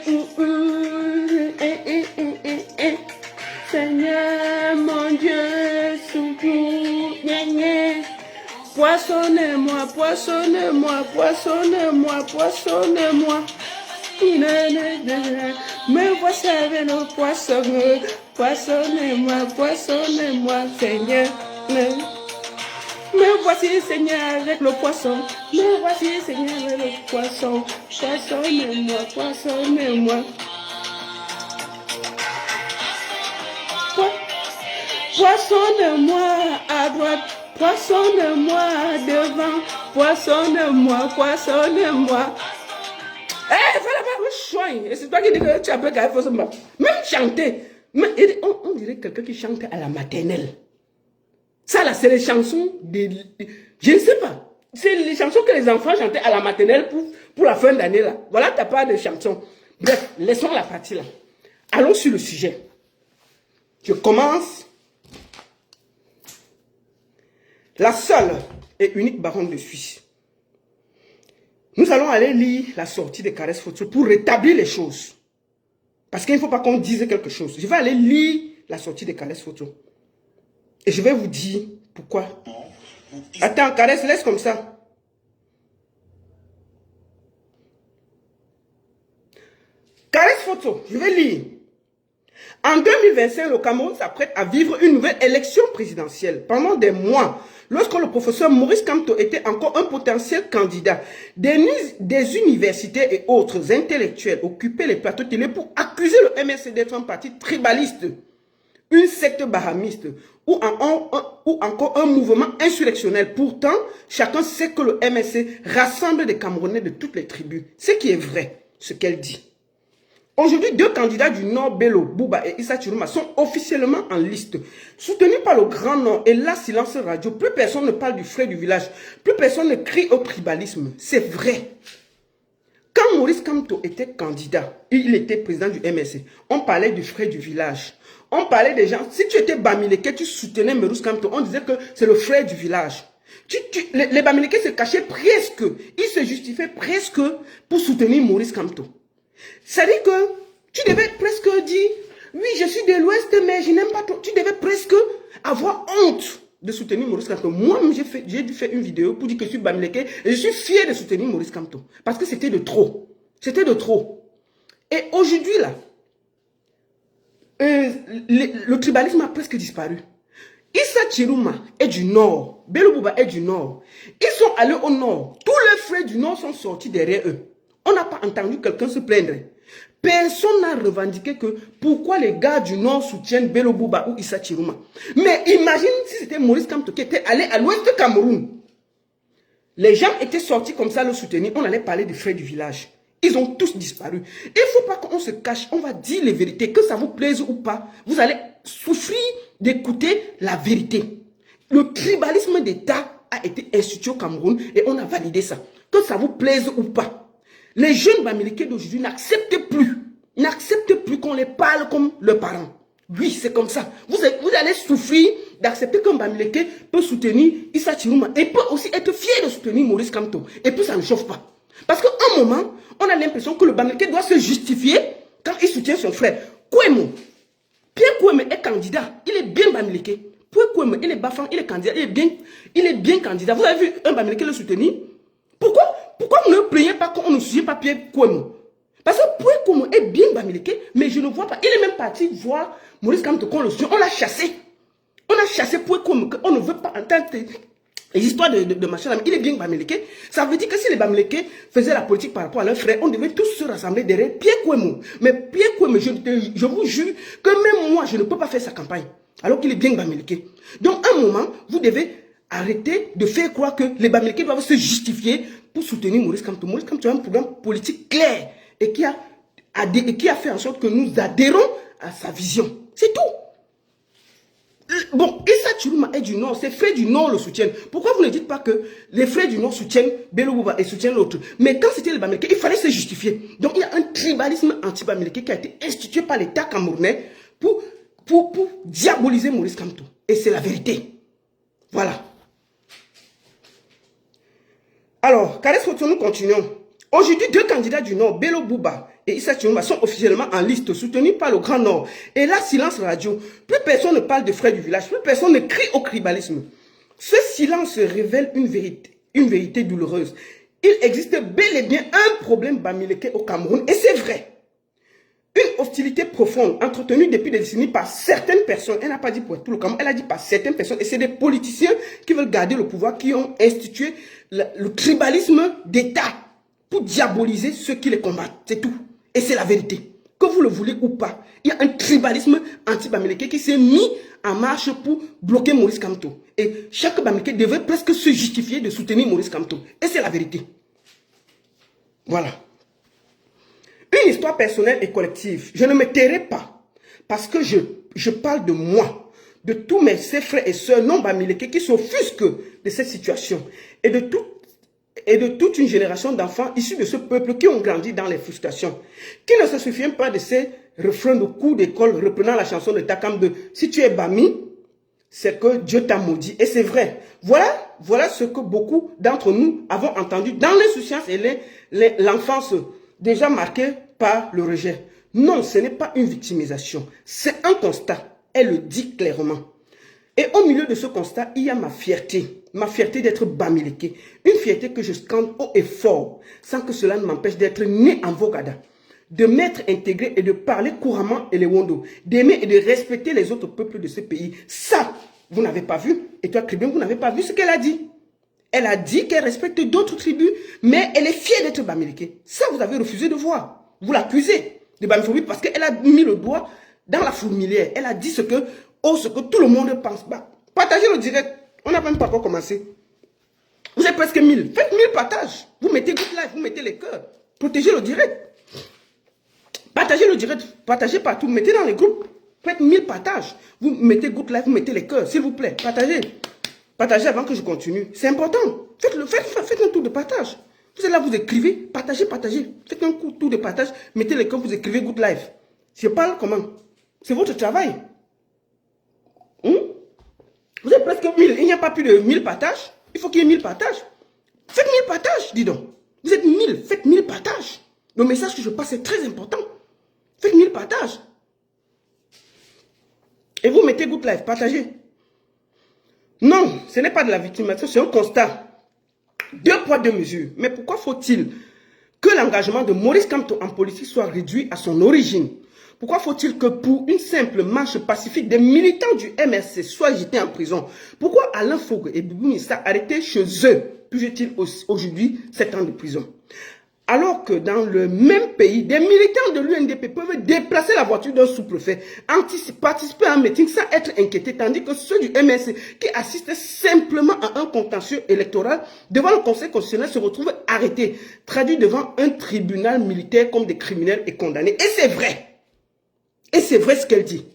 Speaker 1: Seigneur, mon Dieu, poissonne-moi, poissonne-moi, poissonne-moi, poissonne-moi. Me voici avec le poisson, poissonne-moi, poissonne-moi, Seigneur. Me voici, Seigneur, avec le poisson. Me voici, Seigneur, avec le poisson. Poissonne-moi, poissonne-moi. Poissonne-moi à droite, poissonne-moi devant, poissonne-moi, poissonne-moi. Eh, fais la parole chouin. Et c'est toi qui dis que tu as peur qu'elle fasse mal. Même chanter. On dirait quelqu'un qui chante à la maternelle. Ça là, c'est les chansons de... Je ne sais pas. C'est les chansons que les enfants chantaient à la maternelle pour la fin d'année là. Voilà ta part de chansons. Bref, laissons la partie là. Allons sur le sujet. Je commence. La seule et unique baronne de Suisse. Nous allons aller lire la sortie de Caresse Photo pour rétablir les choses. Parce qu'il ne faut pas qu'on dise quelque chose. Je vais aller lire la sortie de Caresse Photo. Et je vais vous dire pourquoi. Attends, Caresse, laisse comme ça. Caresse Photo, je vais lire. En 2025, le Cameroun s'apprête à vivre une nouvelle élection présidentielle. Pendant des mois, lorsque le professeur Maurice Kamto était encore un potentiel candidat, des universités et autres intellectuels occupaient les plateaux télé pour accuser le MSC d'être un parti tribaliste, une secte bahamiste ou encore un mouvement insurrectionnel. Pourtant, chacun sait que le MSC rassemble des Camerounais de toutes les tribus. Ce qui est vrai, ce qu'elle dit. Aujourd'hui, 2 candidats du Nord, Bello Bouba et Issa Chiruma, sont officiellement en liste. Soutenus par le Grand Nord et la Silence Radio, plus personne ne parle du frère du village, plus personne ne crie au tribalisme. C'est vrai. Quand Maurice Kamto était candidat, il était président du MSC, on parlait du frère du village. On parlait des gens, si tu étais Bamileke, tu soutenais Maurice Kamto, on disait que c'est le frère du village. Les Bamileke se cachaient presque, ils se justifiaient presque pour soutenir Maurice Kamto. C'est-à-dire que tu devais presque dire, oui, je suis de l'Ouest, mais je n'aime pas trop. Tu devais presque avoir honte de soutenir Maurice Kamto. Moi-même, j'ai dû faire une vidéo pour dire que je suis Bamileke et je suis fier de soutenir Maurice Kamto. Parce que c'était de trop. C'était de trop. Et aujourd'hui, là, le tribalisme a presque disparu. Issa Chiruma est du Nord. Bello Bouba est du Nord. Ils sont allés au Nord. Tous les frères du Nord sont sortis derrière eux. On n'a pas entendu quelqu'un se plaindre. Personne n'a revendiqué que pourquoi les gars du Nord soutiennent Bello Bouba ou Issa Chiruma. Mais imagine si c'était Maurice Kamto qui était allé à l'ouest de Cameroun. Les gens étaient sortis comme ça le soutenir. On allait parler des frères du village. Ils ont tous disparu. Il ne faut pas qu'on se cache. On va dire les vérités. Que ça vous plaise ou pas, vous allez souffrir d'écouter la vérité. Le tribalisme d'État a été institué au Cameroun et on a validé ça. Que ça vous plaise ou pas. Les jeunes Bamileke d'aujourd'hui n'acceptent plus qu'on les parle comme leurs parents. Oui, c'est comme ça. Vous allez souffrir d'accepter qu'un Bamileke peut soutenir Issa Chiruma et peut aussi être fier de soutenir Maurice Kamto. Et puis ça ne chauffe pas. Parce qu'à un moment, on a l'impression que le Bamileke doit se justifier quand il soutient son frère. Kouemo, Pierre Kouemo est candidat. Il est bien Bamileke. Pierre Kouemo, il est Bafang, il est candidat. Il est bien candidat. Vous avez vu un Bamileke le soutenir? Pourquoi vous ne plaignez pas qu'on ne soutient pas Pierre Kouemo? Parce que Pierre Kouemo est bien Bamileke, mais je ne vois pas. Il est même parti voir Maurice Kamto qu'on le soutient. On l'a chassé. On a chassé Pierre Kouemo. On ne veut pas entendre les histoires de machin. Il est bien Bamileke. Ça veut dire que si les Bamileke faisaient la politique par rapport à leurs frères, on devait tous se rassembler derrière Pierre Kouemo. Mais Pierre Kouemo, je vous jure que même moi, je ne peux pas faire sa campagne. Alors qu'il est bien Bamileke. Donc, à un moment, vous devez arrêter de faire croire que les Bamileke doivent se justifier pour soutenir Maurice Kamto. Maurice Kamto a un programme politique clair et qui a fait en sorte que nous adhérons à sa vision. C'est tout. Bon, Issa Chiruma est du Nord, ses frères du Nord le soutiennent. Pourquoi vous ne dites pas que les frères du Nord soutiennent Bello Bouba et soutiennent l'autre? Mais quand c'était les Bamileke, il fallait se justifier. Donc il y a un tribalisme anti-Bamileke qui a été institué par l'État camerounais pour diaboliser Maurice Kamto. Et c'est la vérité. Voilà. Alors, nous continuons. Aujourd'hui, 2 candidats du Nord, Bello Bouba et Issa Chiruma, sont officiellement en liste, soutenus par le Grand Nord. Et là, silence radio. Plus personne ne parle de frères du village, plus personne ne crie au tribalisme. Ce silence révèle une vérité douloureuse. Il existe bel et bien un problème Bamileke au Cameroun, et c'est vrai. Une hostilité profonde, entretenue depuis des décennies par certaines personnes. Elle n'a pas dit pour tout le Cameroun, elle a dit par certaines personnes. Et c'est des politiciens qui veulent garder le pouvoir, qui ont institué le tribalisme d'État pour diaboliser ceux qui les combattent. C'est tout. Et c'est la vérité. Que vous le voulez ou pas, il y a un tribalisme anti-Bamileke qui s'est mis en marche pour bloquer Maurice Kamto. Et chaque Bamileke devait presque se justifier de soutenir Maurice Kamto. Et c'est la vérité. Voilà. Une histoire personnelle et collective. Je ne me tairai pas parce que je parle de moi, de tous mes frères et sœurs non Bamileke qui s'offusquent de cette situation et de toute une génération d'enfants issus de ce peuple qui ont grandi dans les frustrations, qui ne se souviennent pas de ces refrains de cours d'école reprenant la chanson de Takam de « Si tu es Bami, c'est que Dieu t'a maudit ». Et c'est vrai. Voilà ce que beaucoup d'entre nous avons entendu dans l'insouciance et l'enfance déjà marquée par le rejet. Non, ce n'est pas une victimisation. C'est un constat. Elle le dit clairement. Et au milieu de ce constat, il y a ma fierté d'être Bamileke, une fierté que je scande haut et fort, sans que cela ne m'empêche d'être né en Vogada, de m'être intégré et de parler couramment Elewondo, d'aimer et de respecter les autres peuples de ce pays. Ça, vous n'avez pas vu. Et toi, Kribin, vous n'avez pas vu ce qu'elle a dit. Elle a dit qu'elle respecte d'autres tribus, mais elle est fière d'être Bamileke. Ça, vous avez refusé de voir. Vous l'accusez de bamiphobie parce qu'elle a mis le doigt dans la fourmilière. Elle a dit ce que tout le monde pense. Bah, partagez le direct. On n'a même pas encore commencé. Vous êtes presque 1000. Faites 1000 partages. Vous mettez good live, vous mettez les cœurs. Protégez le direct. Partagez le direct. Partagez partout. Mettez dans les groupes. Faites 1000 partages. Vous mettez good live, vous mettez les cœurs. S'il vous plaît, partagez. Partagez avant que je continue. C'est important. Faites un tour de partage. Vous êtes là, vous écrivez. Partagez, partagez. Faites un tour de partage. Mettez les cœurs, vous écrivez good live. Je parle comment? C'est votre travail. Vous êtes presque 1000. Il n'y a pas plus de 1000 partages. Il faut qu'il y ait 1000 partages. Faites 1000 partages, dis donc. Vous êtes 1000. Faites 1000 partages. Le message que je passe est très important. Faites 1000 partages. Et vous mettez good live. Partagez. Non, ce n'est pas de la victimisation, c'est un constat. 2 poids, 2 mesures. Mais pourquoi faut-il que l'engagement de Maurice Kamto en politique soit réduit à son origine? Pourquoi faut-il que pour une simple marche pacifique, des militants du MRC soient jetés en prison? Pourquoi Alain Fougue et Boubou Missa arrêtés chez eux purgent-ils aujourd'hui 7 ans de prison? Alors que dans le même pays, des militants de l'UNDP peuvent déplacer la voiture d'un sous-préfet, participer à un meeting sans être inquiétés, tandis que ceux du MRC qui assistent simplement à un contentieux électoral devant le Conseil constitutionnel se retrouvent arrêtés, traduits devant un tribunal militaire comme des criminels et condamnés. Et c'est vrai. Et c'est vrai ce qu'elle dit.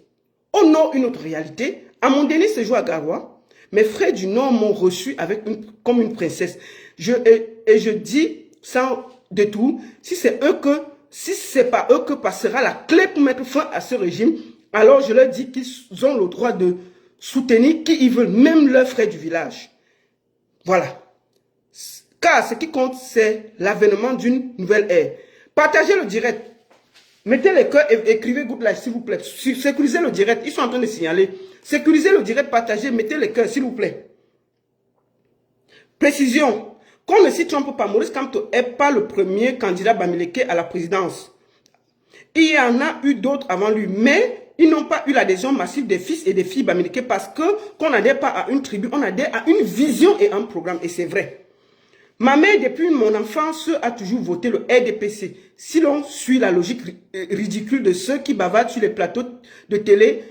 Speaker 1: Au Nord, une autre réalité. À mon dernier séjour à Garoua, mes frères du Nord m'ont reçu comme une princesse. Je dis sans détour, si c'est pas eux que passera la clé pour mettre fin à ce régime, alors je leur dis qu'ils ont le droit de soutenir qui ils veulent, même leurs frères du village. Voilà. Car ce qui compte, c'est l'avènement d'une nouvelle ère. Partagez le direct. Mettez les cœurs et écrivez good live, s'il vous plaît. Sécurisez le direct. Ils sont en train de signaler. Sécurisez le direct, partagez, mettez les cœurs, s'il vous plaît. Précision. Qu'on ne s'y trompe pas, Maurice Kamto n'est pas le premier candidat Bamileke à la présidence. Il y en a eu d'autres avant lui, mais ils n'ont pas eu l'adhésion massive des fils et des filles Bamileke parce qu'on n'adhère pas à une tribu, on adhère à une vision et un programme, et c'est vrai. Ma mère, depuis mon enfance, a toujours voté le RDPC. Si l'on suit la logique ridicule de ceux qui bavardent sur les plateaux de télé,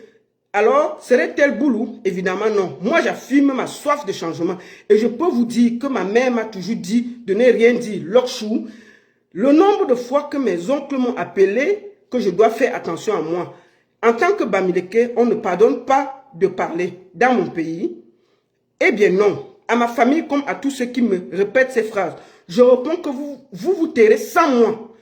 Speaker 1: alors serait-elle boulou? Évidemment non. Moi, j'affirme ma soif de changement. Et je peux vous dire que ma mère m'a toujours dit de ne rien dire. L'Okchou, le nombre de fois que mes oncles m'ont appelé que je dois faire attention à moi. En tant que Bamileke, on ne pardonne pas de parler dans mon pays. Eh bien non. À ma famille comme à tous ceux qui me répètent ces phrases, je réponds que vous tairez sans moi.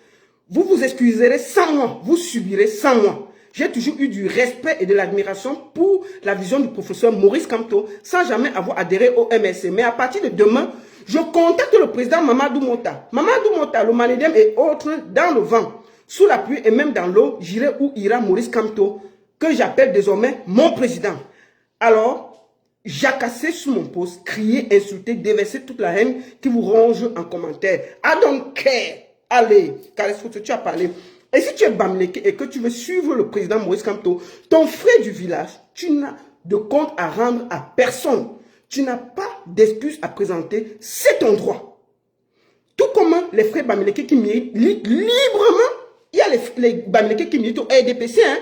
Speaker 1: Vous vous excuserez sans moi. Vous subirez sans moi. J'ai toujours eu du respect et de l'admiration pour la vision du professeur Maurice Kamto sans jamais avoir adhéré au MRC. Mais à partir de demain, je contacte le président Mamadou Mota. Mamadou Mota, le Manedem et autres dans le vent, sous la pluie et même dans l'eau, j'irai où ira Maurice Kamto, que j'appelle désormais mon président. Alors, jacasser sous mon poste, crier, insulter, déverser toute la haine qui vous ronge en commentaire. I don't care. Allez, Karesko, tu as parlé. Et si tu es Bamileke et que tu veux suivre le président Maurice Kamto, ton frère du village, tu n'as de compte à rendre à personne. Tu n'as pas d'excuses à présenter, c'est ton droit. Tout comme les frères Bamileke qui militent librement, il y a les Bamileke qui militent au RDPC, hein,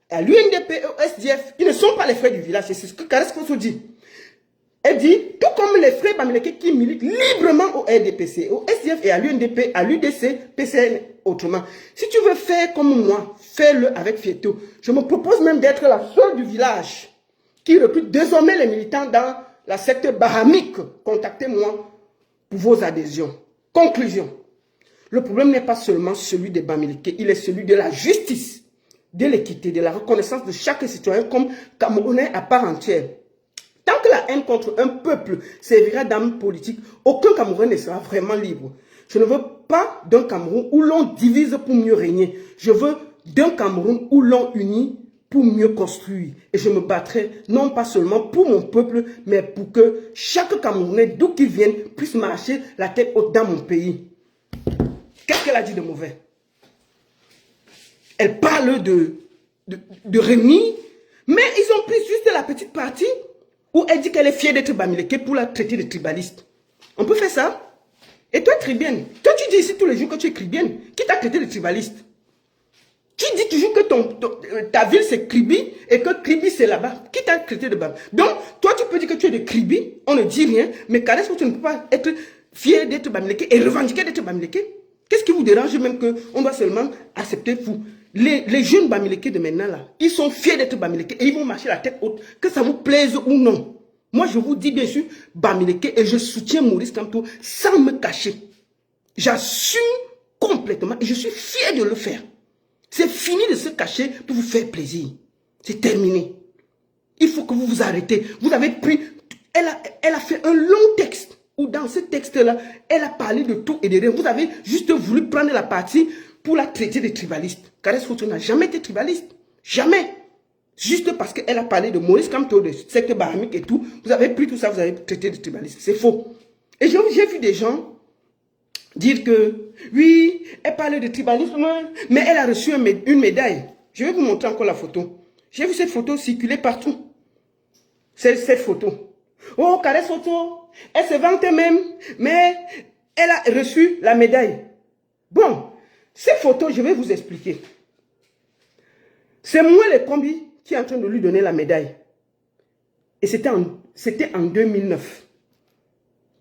Speaker 1: à l'UNDP et au SDF, ils ne sont pas les frères du village, c'est ce que Karesko dit. Elle dit, tout comme les frères Bamileke qui militent librement au RDPC, au SDF et à l'UNDP, à l'UDC, PCN, autrement. Si tu veux faire comme moi, fais-le avec fierté. Je me propose même d'être la seule du village qui recrute désormais les militants dans la secte bahamique. Contactez-moi pour vos adhésions. Conclusion. Le problème n'est pas seulement celui des Bamileke, il est celui de la justice, de l'équité, de la reconnaissance de chaque citoyen comme Camerounais à part entière. Tant que la haine contre un peuple servira d'arme politique, aucun Camerounais ne sera vraiment libre. Je ne veux pas d'un Cameroun où l'on divise pour mieux régner. Je veux d'un Cameroun où l'on unit pour mieux construire. Et je me battrai non pas seulement pour mon peuple, mais pour que chaque Camerounais, d'où qu'il vienne, puisse marcher la tête haute dans mon pays. Qu'est-ce qu'elle a dit de mauvais? Elle parle de Rémi, mais ils ont pris juste la petite partie où elle dit qu'elle est fière d'être Bamileke pour la traiter de tribaliste. On peut faire ça? Et toi, Tribienne, toi tu dis ici tous les jours que tu es Tribienne. Qui t'a traité de tribaliste? Tu dis toujours que ta ville c'est Kribi et que Kribi c'est là-bas. Qui t'a traité de Bam? Donc, toi tu peux dire que tu es de Kribi, on ne dit rien, mais qu'est-ce que tu ne peux pas être fier d'être Bamileke et revendiquer d'être Bamileke? Qu'est-ce qui vous dérange même qu'on doit seulement accepter vous? Les jeunes Bamileke de maintenant là, ils sont fiers d'être Bamileke et ils vont marcher la tête haute, que ça vous plaise ou non. Moi, je vous dis bien sûr Bamileke et je soutiens Maurice Kamto sans me cacher. J'assume complètement et je suis fier de le faire. C'est fini de se cacher pour vous faire plaisir. C'est terminé. Il faut que vous vous arrêtez. Vous avez pris... Elle a fait un long texte où dans ce texte-là, elle a parlé de tout et de rien. Vous avez juste voulu prendre la partie pour la traiter de tribaliste. Karès Photo n'a jamais été tribaliste. Jamais. Juste parce qu'elle a parlé de Maurice Kamto, de secte baramique et tout. Vous avez pris tout ça, vous avez traité de tribaliste. C'est faux. Et j'ai vu des gens dire que, oui, elle parlait de tribalisme, mais elle a reçu une médaille. Je vais vous montrer encore la photo. J'ai vu cette photo circuler partout. C'est cette photo. Oh, Karès Photo, elle se vantait même, mais elle a reçu la médaille. Bon, ces photos, je vais vous expliquer. C'est moi le combi qui est en train de lui donner la médaille. Et c'était en 2009.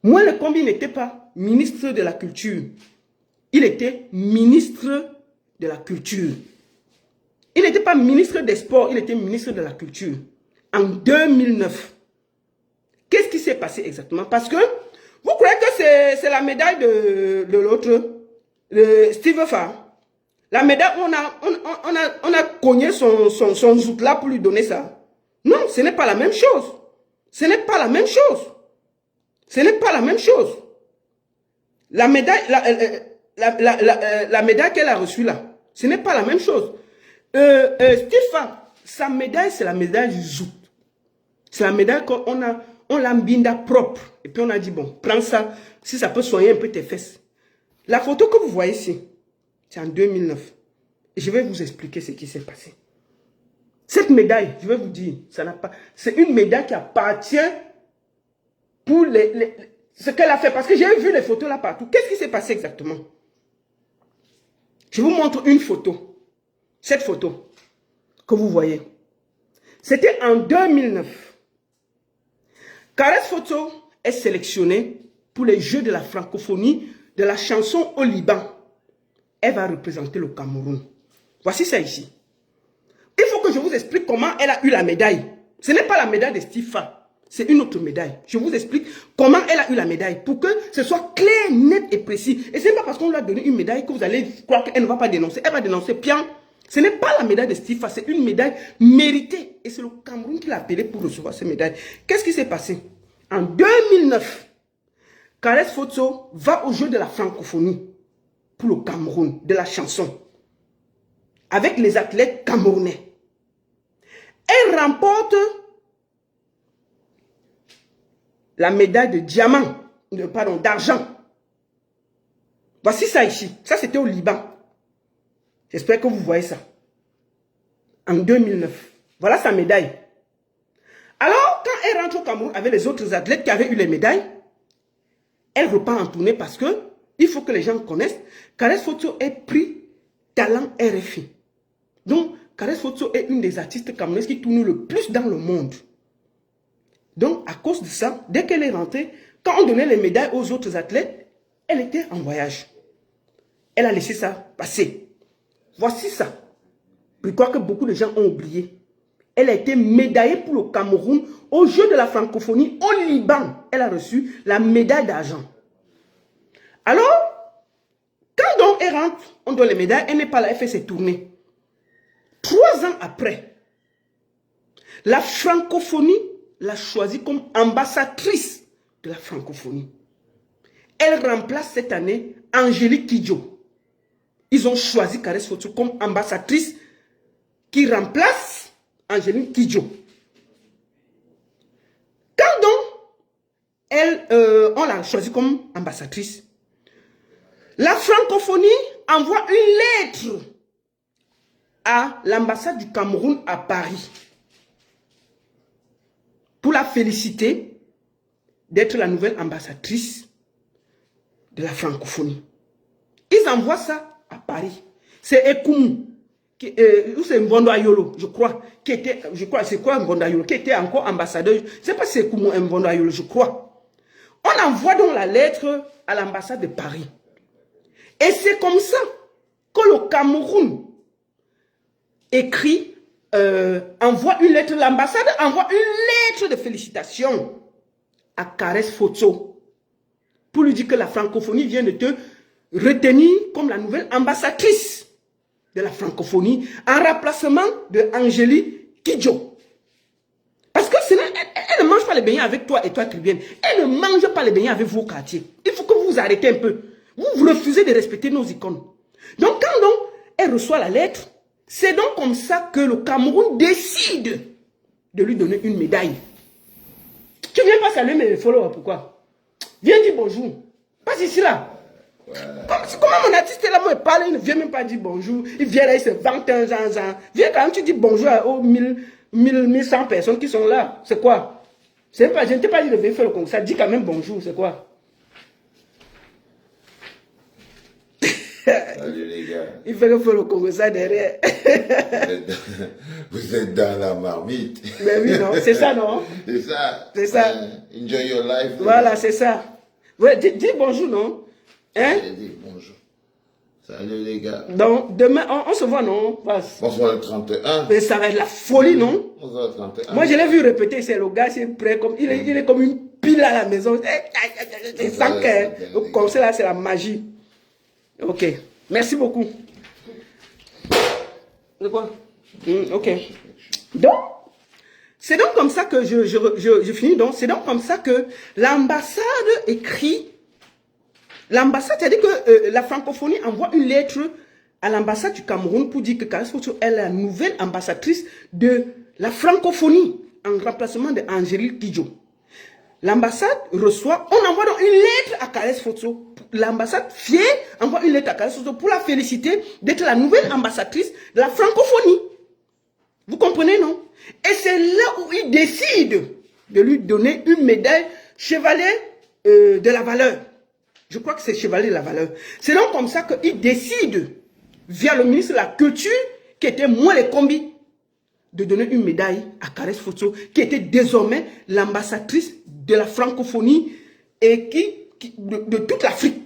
Speaker 1: Moi, le combi n'était pas ministre de la Culture. Il était ministre de la Culture. Il n'était pas ministre des Sports, il était ministre de la Culture. En 2009. Qu'est-ce qui s'est passé exactement? Parce que, vous croyez que c'est la médaille de l'autre, Steve Farr. La médaille, on a cogné son zout là pour lui donner ça. Non, ce n'est pas la même chose. Ce n'est pas la même chose. Ce n'est pas la même chose. La médaille, la médaille qu'elle a reçue là, ce n'est pas la même chose. Steve, sa médaille, c'est la médaille du zout. C'est la médaille qu'on l'a binda propre. Et puis on a dit, bon, prends ça, si ça peut soigner un peu tes fesses. La photo que vous voyez ici, c'est en 2009. Et je vais vous expliquer ce qui s'est passé. Cette médaille, je vais vous dire, ça n'a pas. C'est une médaille qui appartient pour ce qu'elle a fait. Parce que j'ai vu les photos là partout. Qu'est-ce qui s'est passé exactement? Je vous montre une photo. Cette photo que vous voyez. C'était en 2009. Karès Photo est sélectionnée pour les Jeux de la francophonie de la chanson au Liban. Elle va représenter le Cameroun. Voici ça ici. Il faut que je vous explique comment elle a eu la médaille. Ce n'est pas la médaille de Stifa. C'est une autre médaille. Je vous explique comment elle a eu la médaille. Pour que ce soit clair, net et précis. Et ce n'est pas parce qu'on lui a donné une médaille que vous allez croire qu'elle ne va pas dénoncer. Elle va dénoncer bien. Ce n'est pas la médaille de Stifa. C'est une médaille méritée. Et c'est le Cameroun qui l'a appelé pour recevoir cette médaille. Qu'est-ce qui s'est passé? En 2009, Karès Photo va au jeu de la francophonie pour le Cameroun, de la chanson, avec les athlètes camerounais. Elle remporte la médaille de diamant, pardon, d'argent. Voici ça ici. Ça, c'était au Liban. J'espère que vous voyez ça. En 2009. Voilà sa médaille. Alors, quand elle rentre au Cameroun avec les autres athlètes qui avaient eu les médailles, elle repart en tournée parce que il faut que les gens connaissent. Karès Photo est prix talent RFI. Donc, Karès Photo est une des artistes camerounaises qui tourne le plus dans le monde. Donc, à cause de ça, dès qu'elle est rentrée, quand on donnait les médailles aux autres athlètes, elle était en voyage. Elle a laissé ça passer. Voici ça. Je crois que beaucoup de gens ont oublié. Elle a été médaillée pour le Cameroun au jeu de la francophonie au Liban. Elle a reçu la médaille d'argent. Alors, quand donc elle rentre, on donne les médailles, elle n'est pas là, elle fait ses tournées. 3 ans après, la francophonie l'a choisie comme ambassadrice de la francophonie. Elle remplace cette année Angélique Kidjo. Ils ont choisi Karès Photo comme ambassadrice qui remplace Angélique Kidjo. Quand donc on l'a choisie comme ambassadrice, la francophonie envoie une lettre à l'ambassade du Cameroun à Paris pour la féliciter d'être la nouvelle ambassadrice de la francophonie. Ils envoient ça à Paris. C'est Ekoumou, ou c'est Mbondo Ayolo, je crois, qui était, c'est quoi Mbondo Ayolo, qui était encore ambassadeur, je ne sais pas si c'est Ekoumou Mbondo Ayolo, je crois. On envoie donc la lettre à l'ambassade de Paris. Et c'est comme ça que le Cameroun écrit, envoie une lettre, l'ambassade envoie une lettre de félicitations à Caresse Photo pour lui dire que la francophonie vient de te retenir comme la nouvelle ambassadrice de la francophonie en remplacement de Angélique Kidjo. Parce que elle ne mange pas les beignets avec toi et toi Tribienne. Elle ne mange pas les beignets avec vos quartiers. Il faut que vous vous arrêtez un peu. Vous refusez de respecter nos icônes. Donc quand donc elle reçoit la lettre, c'est donc comme ça que le Cameroun décide de lui donner une médaille. Tu viens pas saluer mes followers, pourquoi? Viens dire bonjour. Passe ici là. Ouais. Comment mon artiste est là, moi il parle, il ne vient même pas dire bonjour. Il vient là, il se vante un genre. Viens quand même, tu dis bonjour aux 1100 personnes qui sont là. C'est quoi? C'est pas, je ne t'ai pas dit de venir faire le concert. Dis quand même bonjour, c'est quoi?
Speaker 14: Salut les gars.
Speaker 1: Il fait le Congo ça derrière.
Speaker 14: Vous êtes dans la marmite.
Speaker 1: Mais oui, non, c'est ça, non?
Speaker 14: C'est ça.
Speaker 1: C'est ça.
Speaker 14: Enjoy your life.
Speaker 1: Voilà, c'est ça. Ouais, dis bonjour, non? Hein?
Speaker 14: Dis bonjour. Salut les gars.
Speaker 1: Donc, demain, on se voit, non?
Speaker 14: Bonsoir le 31.
Speaker 1: Mais ça va être la folie, non?
Speaker 14: Bonsoir le 31.
Speaker 1: Moi, je l'ai vu répéter, c'est le gars, c'est prêt, comme, il est comme une pile à la maison. C'est sans cœur. Comme ça, là, c'est la magie. Ok. Merci beaucoup. C'est quoi? Ok. Donc, c'est donc comme ça que je finis. Donc, c'est donc comme ça que l'ambassade écrit. L'ambassade, c'est-à-dire que la francophonie envoie une lettre à l'ambassade du Cameroun pour dire que Caresse Photo est la nouvelle ambassadrice de la francophonie en remplacement de Angélique Kidjo. L'ambassade reçoit, on envoie donc une lettre à Caresse Photo. L'ambassade fière envoie une lettre à Caresse Photo pour la féliciter d'être la nouvelle ambassadrice de la francophonie. Vous comprenez, non? Et c'est là où il décide de lui donner une médaille chevalier de la valeur. Je crois que c'est chevalier de la valeur. C'est donc comme ça qu'il décide, via le ministre de la Culture, qui était moins les combis, de donner une médaille à Caresse Photo, qui était désormais l'ambassadrice de la francophonie et de toute l'Afrique.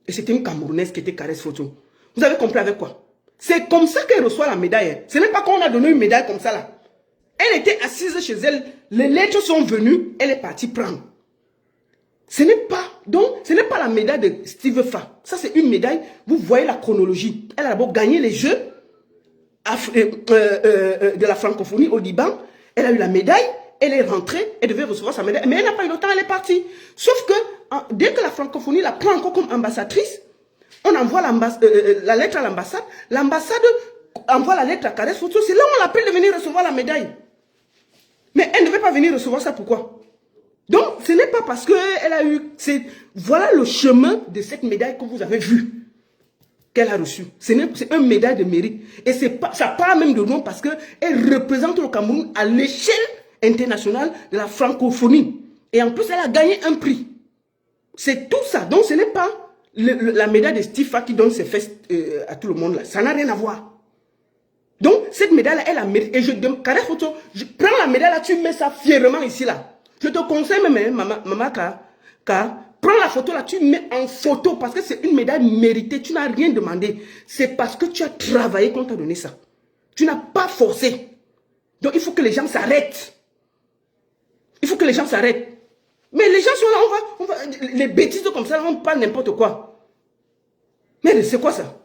Speaker 1: Et c'était une Camerounaise qui était Caresse Photo. Vous avez compris avec quoi? C'est comme ça qu'elle reçoit la médaille. Ce n'est pas qu'on a donné une médaille comme ça là. Elle était assise chez elle, les lettres sont venues, elle est partie prendre. Ce n'est pas, donc, ce n'est pas la médaille de Steve Fa. Ça, c'est une médaille, vous voyez la chronologie. Elle a d'abord gagné les Jeux de la francophonie au Liban. Elle a eu la médaille, elle est rentrée, elle devait recevoir sa médaille. Mais elle n'a pas eu le temps, elle est partie. Sauf que, dès que la francophonie la prend encore comme ambassadrice, on envoie la lettre à l'ambassade. L'ambassade envoie la lettre à Caresse Photo. C'est là où on l'appelle de venir recevoir la médaille. Mais elle ne veut pas venir recevoir ça, pourquoi? Donc, ce n'est pas parce qu'elle a eu... Voilà le chemin de cette médaille que vous avez vue, qu'elle a reçue. C'est une médaille de mérite. Et ça part même de nom parce qu'elle représente le Cameroun à l'échelle internationale de la francophonie. Et en plus, elle a gagné un prix. C'est tout ça. Donc, ce n'est pas la médaille de Stifa qui donne ses fesses à tout le monde là. Ça n'a rien à voir. Donc, cette médaille-là, elle a mérité. Et Caresse Photo, je prends la médaille là, tu mets ça fièrement ici là. Je te conseille même, maman, car prends la photo là, tu mets en photo parce que c'est une médaille méritée. Tu n'as rien demandé. C'est parce que tu as travaillé qu'on t'a donné ça. Tu n'as pas forcé. Donc, il faut que les gens s'arrêtent. Il faut que les gens s'arrêtent. Mais les gens sont là, les bêtises comme ça, on parle n'importe quoi. Mais c'est quoi ça?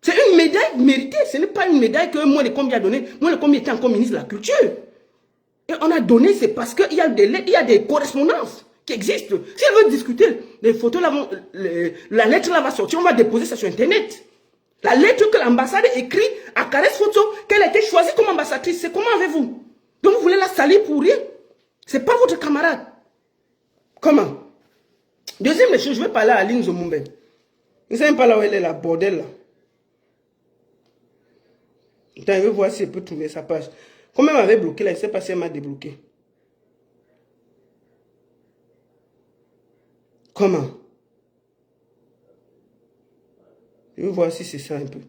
Speaker 1: C'est une médaille méritée. Ce n'est pas une médaille que moi, le combi a donné. Moi, le combi était encore ministre de la Culture. Et on a donné, c'est parce qu'il y a des correspondances qui existent. Si elle veut discuter, les photos là la lettre là va sortir, on va déposer ça sur Internet. La lettre que l'ambassade écrit à Caresse Photo, qu'elle a été choisie comme ambassadrice, c'est comment avez-vous? Donc vous voulez la salir pour rien? C'est pas votre camarade. Comment? Deuxième chose, je vais parler à Aline Zomumbe. Vous ne savez pas là où elle est, la bordel là. Attends, je vais voir si elle peut trouver sa page. Comme elle m'avait bloqué là, je ne sais pas si elle m'a débloqué. Comment? Je vais voir si c'est ça un peu.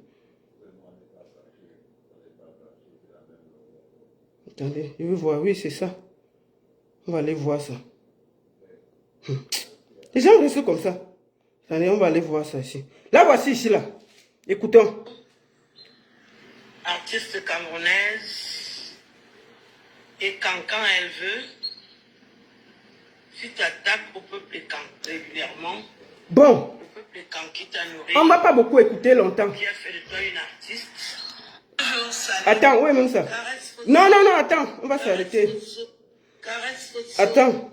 Speaker 1: Attendez, je vais voir. Oui, c'est ça. On va aller voir ça. Les gens restent comme ça. Attendez, on va aller voir ça ici. Là, voici ici, là. Écoutons.
Speaker 11: Artiste camerounaise. Et quand elle veut, si tu attaques au peuple régulièrement,
Speaker 1: bon,
Speaker 11: le peuple qui t'a nourri,
Speaker 1: on ne va pas beaucoup écouter longtemps.
Speaker 11: Qui a fait de toi une artiste.
Speaker 1: Attends, oui, même ça. Non, non, non, attends, on va s'arrêter. Attends.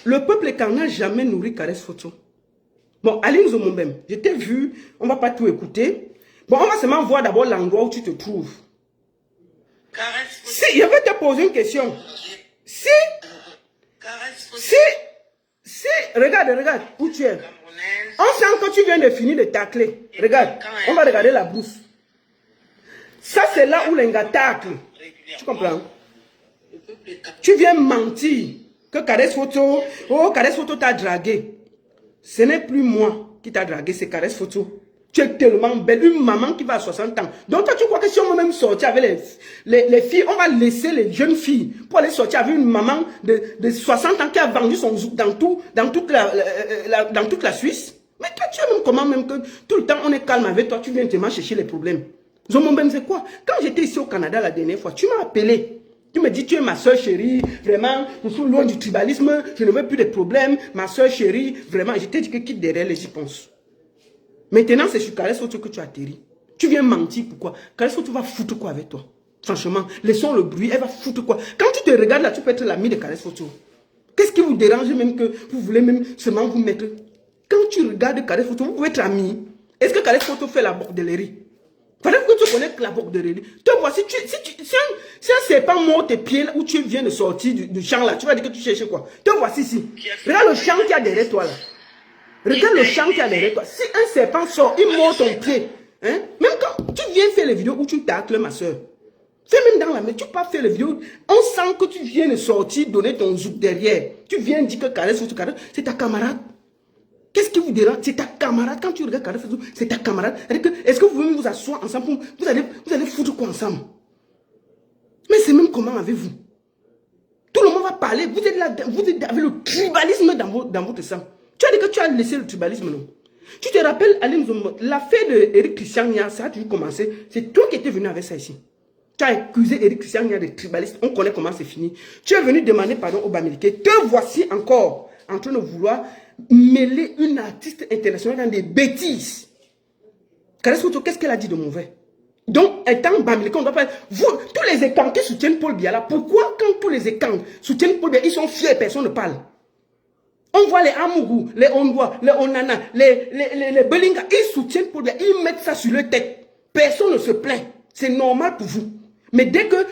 Speaker 1: Le peuple quand n'a jamais nourri Caresse Photo. Bon, Aline Zomombem, je t'ai vu, on ne va pas tout écouter. Bon, on va seulement voir d'abord l'endroit où tu te trouves. Si, je vais te poser une question. Si, regarde où tu es. On sent que tu viens de finir de tacler. Regarde, on va regarder la brousse. Ça, c'est là où l'enga tacle. Tu comprends? Tu viens mentir que Caresse Photo, oh, Caresse Photo t'a dragué. Ce n'est plus moi qui t'a dragué, c'est Caresse Photo. Tu es tellement belle, une maman qui va à 60 ans. Donc toi, tu crois que si on va même sortir avec les filles, on va laisser les jeunes filles pour aller sortir avec une maman de 60 ans qui a vendu son zouk dans toute la Suisse? Mais toi, tu es même comment même que tout le temps on est calme avec toi, tu viens tellement chercher les problèmes. Zomombem, c'est quoi? Quand j'étais ici au Canada la dernière fois, tu m'as appelé. Tu me dis, tu es ma soeur chérie, vraiment, nous sommes loin du tribalisme, je ne veux plus de problèmes, ma soeur chérie, vraiment, je t'ai dit que quitte derrière les j'y pense. Maintenant, c'est sur Caresse Photo que tu atterris. Tu viens mentir, pourquoi? Caresse Photo va foutre quoi avec toi? Franchement, laissons le bruit, elle va foutre quoi? Quand tu te regardes là, tu peux être l'ami de Caresse Photo. Qu'est-ce qui vous dérange même que vous voulez même seulement vous mettre? Quand tu regardes Caresse Photo, vous pouvez être amis. Est-ce que Caresse Photo fait la bordellerie? Fallait que tu connais la bordellerie. Toi, voici, si un serpent mord tes pieds où tu viens de sortir du champ là, tu vas dire que tu cherches quoi? Toi, voici ici. Regarde le champ qu'il y a derrière toi là. Regarde le champ qu'il y a derrière toi. Si un serpent sort, il mord ton pied. Hein? Même quand tu viens faire les vidéos où tu tacles ma soeur. Fais même dans la main, tu peux pas faire les vidéos. On sent que tu viens de sortir, donner ton zouk derrière. Tu viens dire que Caresse Photo, c'est ta camarade. Qu'est-ce qui vous dérange? C'est ta camarade. Quand tu regardes Caresse Photo, c'est ta camarade. Est-ce que vous pouvez vous asseoir ensemble? Vous allez foutre quoi ensemble? Mais c'est même comment avec vous? Tout le monde va parler. Vous êtes là, vous êtes avec le tribalisme dans votre sang. Tu as dit que tu as laissé le tribalisme, non? Tu te rappelles, Aline Zomo, l'affaire de Eric Christian Nia, ça a toujours commencé. C'est toi qui étais venu avec ça ici. Tu as accusé Eric Christian Nia de tribaliste. On connaît comment c'est fini. Tu es venu demander pardon au Bamileke. Te voici encore en train de vouloir mêler une artiste internationale dans des bêtises. Caresse Photo, qu'est-ce qu'elle a dit de mauvais? Donc, étant Bamileke, on doit pas... Vous, tous les écans qui soutiennent Paul Biya là, pourquoi quand tous les écans soutiennent Paul Biya, ils sont fiers, personne ne parle? On voit les Amougou, les Ondois, les Onana, les Belinga, ils soutiennent Paul Biya, ils mettent ça sur leur tête. Personne ne se plaint. C'est normal pour vous. Mais dès que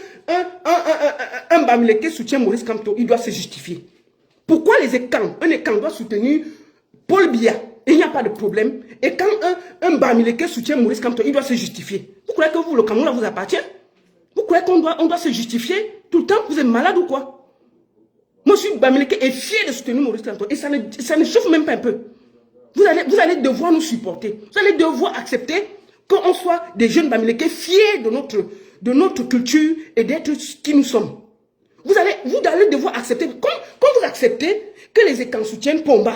Speaker 1: un Bamileke soutient Maurice Kamto, il doit se justifier. Pourquoi les écans, un écan doit soutenir Paul Biya, il n'y a pas de problème. Et quand un Bamileke soutient Maurice Kamto, il doit se justifier. Vous croyez que vous, le Cameroun, vous appartient? Vous croyez qu'on doit se justifier tout le temps? Vous êtes malade ou quoi? Moi, je suis Bamileke et fier de soutenir Maurice Kamto. Et ça ne chauffe même pas un peu. Vous allez devoir nous supporter. Vous allez devoir accepter qu'on soit des jeunes Bamileke fiers de notre culture et d'être qui nous sommes. Vous allez devoir accepter, quand vous acceptez que les écans soutiennent Pomba,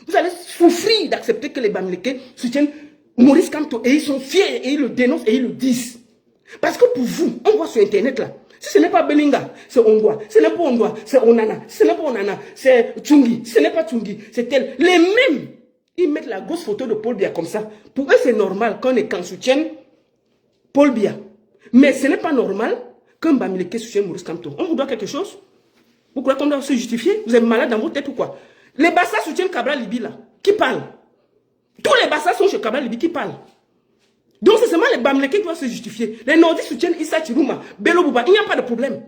Speaker 1: vous allez souffrir d'accepter que les Bamileke soutiennent Maurice Kamto et ils sont fiers et ils le dénoncent et ils le disent. Parce que pour vous, on voit sur internet là, si ce n'est pas Belinga, c'est Ondoa, ce n'est pas Ondoa, c'est Onana, ce n'est pas Onana, c'est Tchungi, ce n'est pas Tchungi, c'est tel. Les mêmes, ils mettent la grosse photo de Paul Biya comme ça. Pour eux, c'est normal qu'un écan soutienne Paul Biya. Mais ce n'est pas normal qu'un Bamileke soutienne Maurice Kamto. On vous doit quelque chose? Vous croyez qu'on doit se justifier? Vous êtes malade dans votre tête ou quoi? Les Bassa soutiennent Cabral Libi là. Qui parle? Tous les Bassa sont chez Cabral Libi qui parlent. Donc c'est seulement les Bamileke qui doivent se justifier. Les Nordis soutiennent Issa Chiruma, Bello Bouba. Il n'y a pas de problème.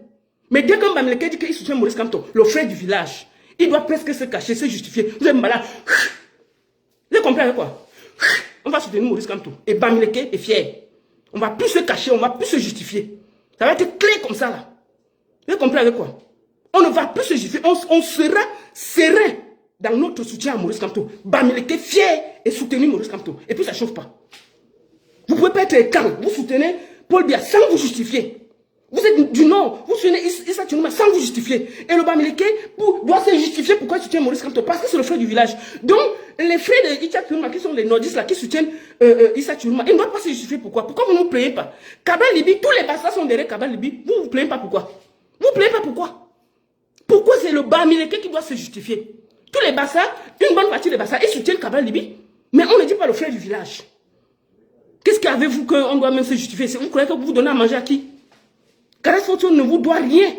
Speaker 1: Mais dès qu'un Bamileke dit qu'il soutient Maurice Kamto, le frère du village, il doit presque se cacher, se justifier. Vous êtes malade. Vous avez compris avec quoi? On va soutenir Maurice Kamto. Et Bamileke est fier. On ne va plus se cacher, on ne va plus se justifier. Ça va être clair comme ça là. Vous avez compris avec quoi? On ne va plus se justifier, on sera serein dans notre soutien à Maurice Kamto. Bamileke fier et soutenu Maurice Kamto. Et puis ça ne chauffe pas. Vous ne pouvez pas être quand vous soutenez Paul Biya sans vous justifier. Vous êtes du Nord, vous soutenez Issa Tchounouma sans vous justifier. Et le Bamileke doit se justifier pourquoi il soutient Maurice Kamto. Parce que c'est le frère du village. Donc, les frères de Issa Tchounouma, qui sont les nordistes là, qui soutiennent Issa Tchounouma, ils ne doivent pas se justifier. Pourquoi? Pourquoi vous ne vous plaignez pas? Kabal Libi, tous les Bassa sont derrière Kabal Libi. Vous ne vous plaignez pas pourquoi? Vous ne plaignez pas pourquoi? Pourquoi c'est le Bamileke qui doit se justifier? Tous les Bassa, une bonne partie des Bassa, ils soutiennent Kabal Libi. Mais on ne dit pas le frère du village. Qu'est-ce qu'avez-vous qu'on doit même se justifier? Vous croyez que vous vous donnez à manger à qui? Karès Photo ne vous doit rien.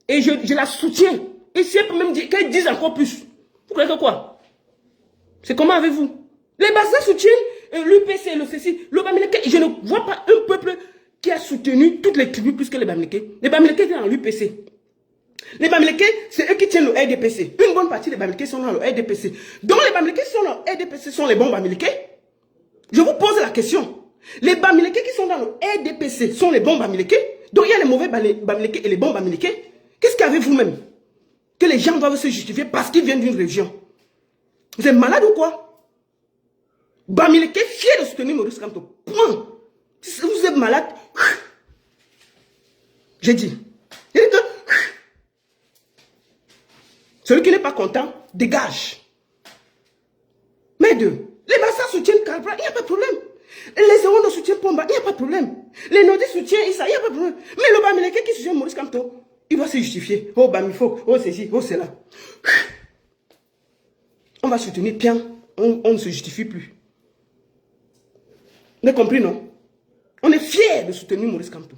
Speaker 1: Et je la soutiens. Et si elle peut même dire qu'elle dise encore plus. Vous croyez que quoi? C'est comment avec vous? Les Bassa soutiennent l'UPC, le ceci, le Bamileke. Je ne vois pas un peuple qui a soutenu toutes les tribus plus que les Bamileke. Les Bamileke étaient dans l'UPC. Les Bamileke, c'est eux qui tiennent le RDPC. Une bonne partie des Bamileke sont dans le RDPC. Donc les Bamileke qui sont dans le RDPC sont les bons Bamileke. Je vous pose la question. Les Bamileke qui sont dans le RDPC sont les bons Bamileke. Donc il y a les mauvais Bamileke et les bons Bamileke. Qu'est-ce qu'avez vous-même? Que les gens doivent se justifier parce qu'ils viennent d'une région. Vous êtes malade ou quoi? Bamileke fier de soutenir Maurice Kamto. Point. Si vous êtes malade, j'ai dit. Celui qui n'est pas content, dégage. Mais deux, les Bassa soutiennent Kalbra, il n'y a pas de problème. Les Zéros ne soutiennent Pomba, il n'y a pas de problème. Les Nordistes soutiennent Issa, il n'y a pas de problème. Mais le Bamileke qui soutient Maurice Kamto, il doit se justifier. Oh Bamifo, oh ceci, oh cela. On va soutenir bien, on ne se justifie plus. Vous avez compris, non? On est fiers de soutenir Maurice Kamto.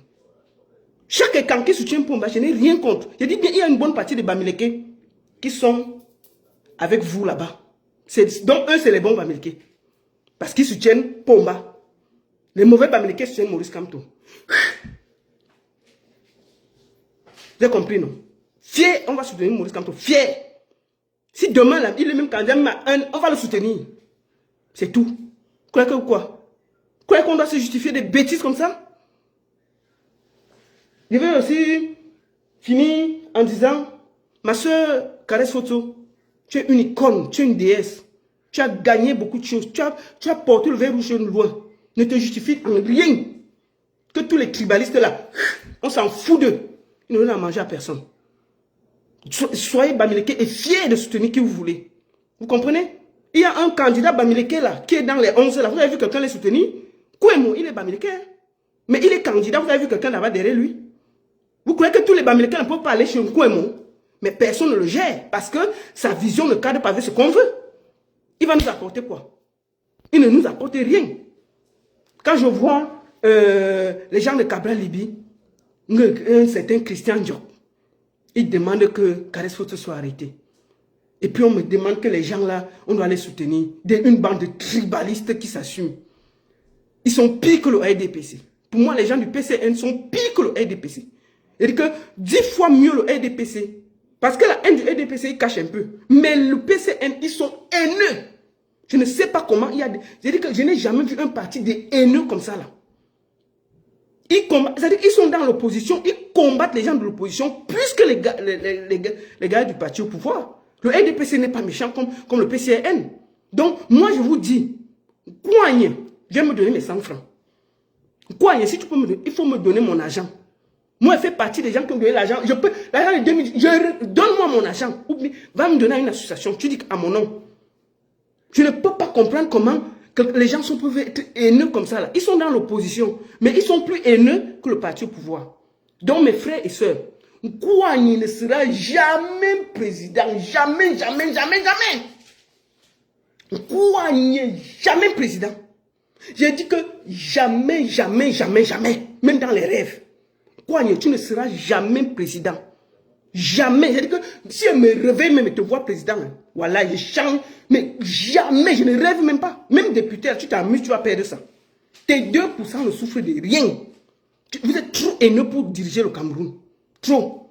Speaker 1: Chaque camp qui soutient Pomba, je n'ai rien contre. Je dis bien, il y a une bonne partie des Bamileke qui sont avec vous là-bas. Donc eux, c'est les bons Bamileke. Parce qu'ils soutiennent Pomba. Les mauvais Bamileke soutiennent Maurice Kamto. Vous avez compris, non? Fier, on va soutenir Maurice Kamto. Fier. Si demain, là, il est même candidat, on va le soutenir. C'est tout. Vous croyez que quoi? Vous croyez qu'on doit se justifier des bêtises comme ça? Je vais aussi finir en disant, ma soeur Karès Photo, tu es une icône, tu es une déesse. Tu as gagné beaucoup de choses. Tu as porté le verre rouge loin. Ne te justifie en rien. Que tous les tribalistes là, on s'en fout d'eux. Ils ne donnent à manger à personne. Soyez Bamileke et fiers de soutenir qui vous voulez. Vous comprenez? Il y a un candidat Bamileke là, qui est dans les 11 là. Vous avez vu quelqu'un les soutenir? Kouemo, il est Bamileke. Hein? Mais il est candidat, vous avez vu quelqu'un là-bas derrière lui? Vous croyez que tous les Bamileke ne peuvent pas aller chez Kouemo? Mais personne ne le gère. Parce que sa vision ne cadre pas avec ce qu'on veut. Il va nous apporter quoi? Il ne nous apporte rien. Quand je vois les gens de Kabla Libi, un certain Christian Diop, il demande que Karès Photo soit arrêté. Et puis on me demande que les gens là, on doit les soutenir. Une bande de tribalistes qui s'assument. Ils sont pires que le RDPC. Pour moi, les gens du PCN sont pires que le RDPC. C'est-à-dire que 10 fois mieux le RDPC. Parce que la haine du RDPC, il cache un peu. Mais le PCN, ils sont haineux. Je ne sais pas comment il y a... C'est-à-dire que je n'ai jamais vu un parti de haineux comme ça là. C'est-à-dire qu'ils sont dans l'opposition, ils combattent les gens de l'opposition plus que les gars du parti au pouvoir. Le RDPC n'est pas méchant comme le PCN. Donc, moi je vous dis, Kouanye, je vais me donner mes 100 francs. Kouanye, si tu peux me donner, il faut me donner mon argent. Moi, je fais partie des gens qui ont donné l'argent. Je peux, l'argent de 2010, donne-moi mon argent. Oublie, va me donner à une association. Tu dis à mon nom. Je ne peux pas comprendre comment que les gens peuvent être haineux comme ça. Là. Ils sont dans l'opposition, mais ils sont plus haineux que le parti au pouvoir. Donc, mes frères et sœurs, Kouanye ne sera jamais président. Jamais, jamais, jamais, jamais. Kouanye, jamais président. J'ai dit que jamais, jamais, jamais, jamais. Même dans les rêves. Kouanye, tu ne seras jamais président. Jamais. J'ai dit que si je me réveille même et te vois président, voilà, je change. Mais jamais, je ne rêve même pas. Même député, tu t'amuses, tu vas perdre ça. Tes 2% ne souffrent de rien. Vous êtes trop haineux pour diriger le Cameroun. Trop.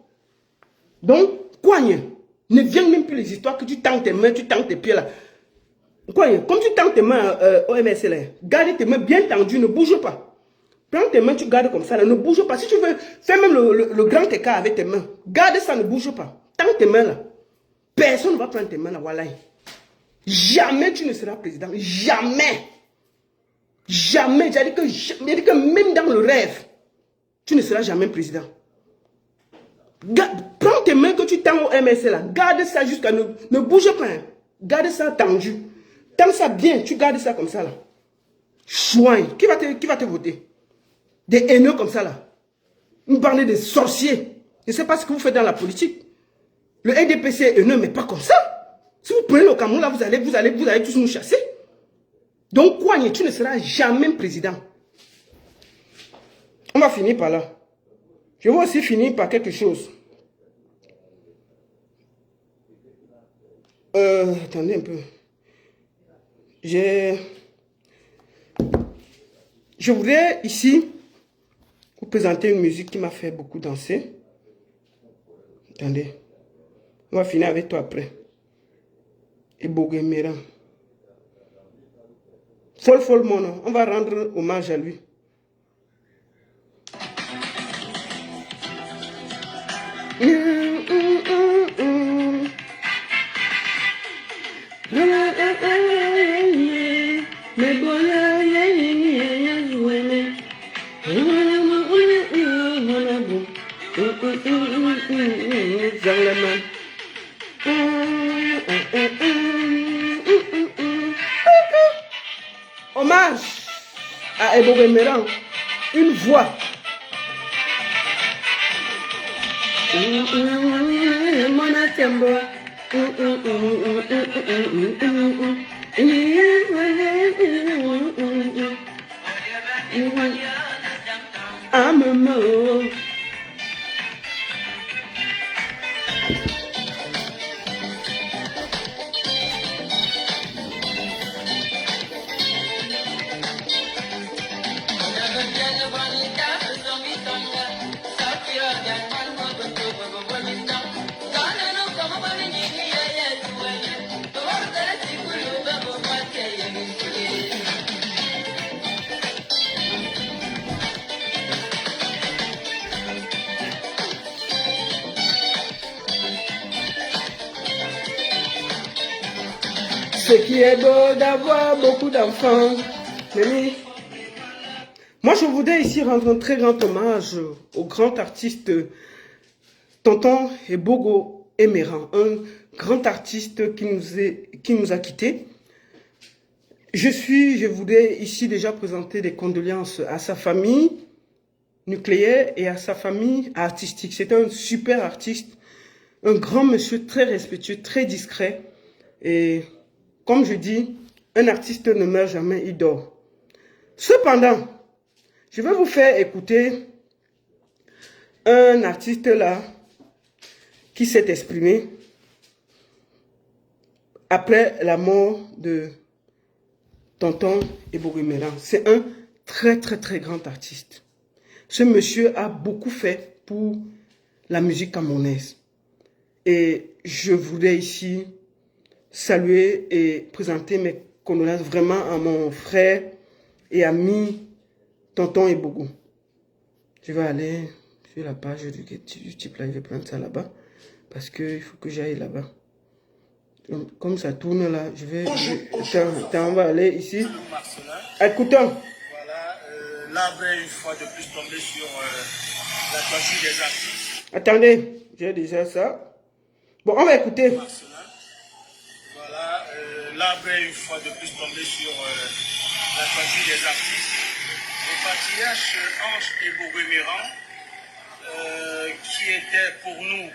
Speaker 1: Donc, Kouanye, ne viens même plus les histoires que tu tends tes mains, tu tends tes pieds là. Kouanye, comme tu tends tes mains au MSL, garde tes mains bien tendues, ne bouge pas. Prends tes mains, tu gardes comme ça, là, ne bouge pas. Si tu veux, fais même le grand écart avec tes mains. Garde ça, ne bouge pas. Tends tes mains là. Personne ne va prendre tes mains là, voilà. Jamais tu ne seras président. Jamais. Jamais. J'ai dit que même dans le rêve, tu ne seras jamais président. Prends tes mains que tu tends au MS là. Garde ça jusqu'à ne bouge pas. Hein. Garde ça tendu. Tends ça bien. Tu gardes ça comme ça là. Chouin. Qui va te voter? Des haineux comme ça là. Vous parlez des sorciers. Je ne sais pas ce que vous faites dans la politique. Le NDPC est haineux, mais pas comme ça. Si vous prenez le Cameroun là, vous allez tous nous chasser. Donc quoi, tu ne seras jamais président. On va finir par là. Je vais aussi finir par quelque chose. Attendez un peu. Je voudrais ici vous présenter une musique qui m'a fait beaucoup danser. Attendez. On va finir avec toi après. Et Boguemera. Folle Mono. On va rendre hommage à lui. Hommage à Ebogue Meran, une voix. Ce qui est beau d'avoir beaucoup d'enfants. Moi, je voudrais ici rendre un très grand hommage au grand artiste Tonton Ebogo Emeran, un grand artiste qui nous a quittés. Je voudrais ici déjà présenter des condoléances à sa famille nucléaire et à sa famille artistique. C'est un super artiste, un grand monsieur très respectueux, très discret. Et comme je dis, un artiste ne meurt jamais, il dort. Cependant, je vais vous faire écouter un artiste là qui s'est exprimé après la mort de Tonton Ebogue Meran. C'est un très grand artiste. Ce monsieur a beaucoup fait pour la musique camerounaise. Et je voulais ici saluer et présenter mes condoléances vraiment à mon frère et ami Tonton Ebogo. Je vais aller sur la page du type là, je vais prendre ça là-bas parce qu'il faut que j'aille là-bas. Comme ça tourne là, je vais... on va aller ici. Écoutons.
Speaker 8: Voilà, l'arbre est une fois de plus tombé sur la toiture des artistes.
Speaker 1: Attendez, j'ai déjà ça. Bon, on va écouter.
Speaker 8: Voilà, l'arbre est une fois de plus tombé sur la toiture des artistes. Le patriarche Ange Ebogue Meran, qui était pour nous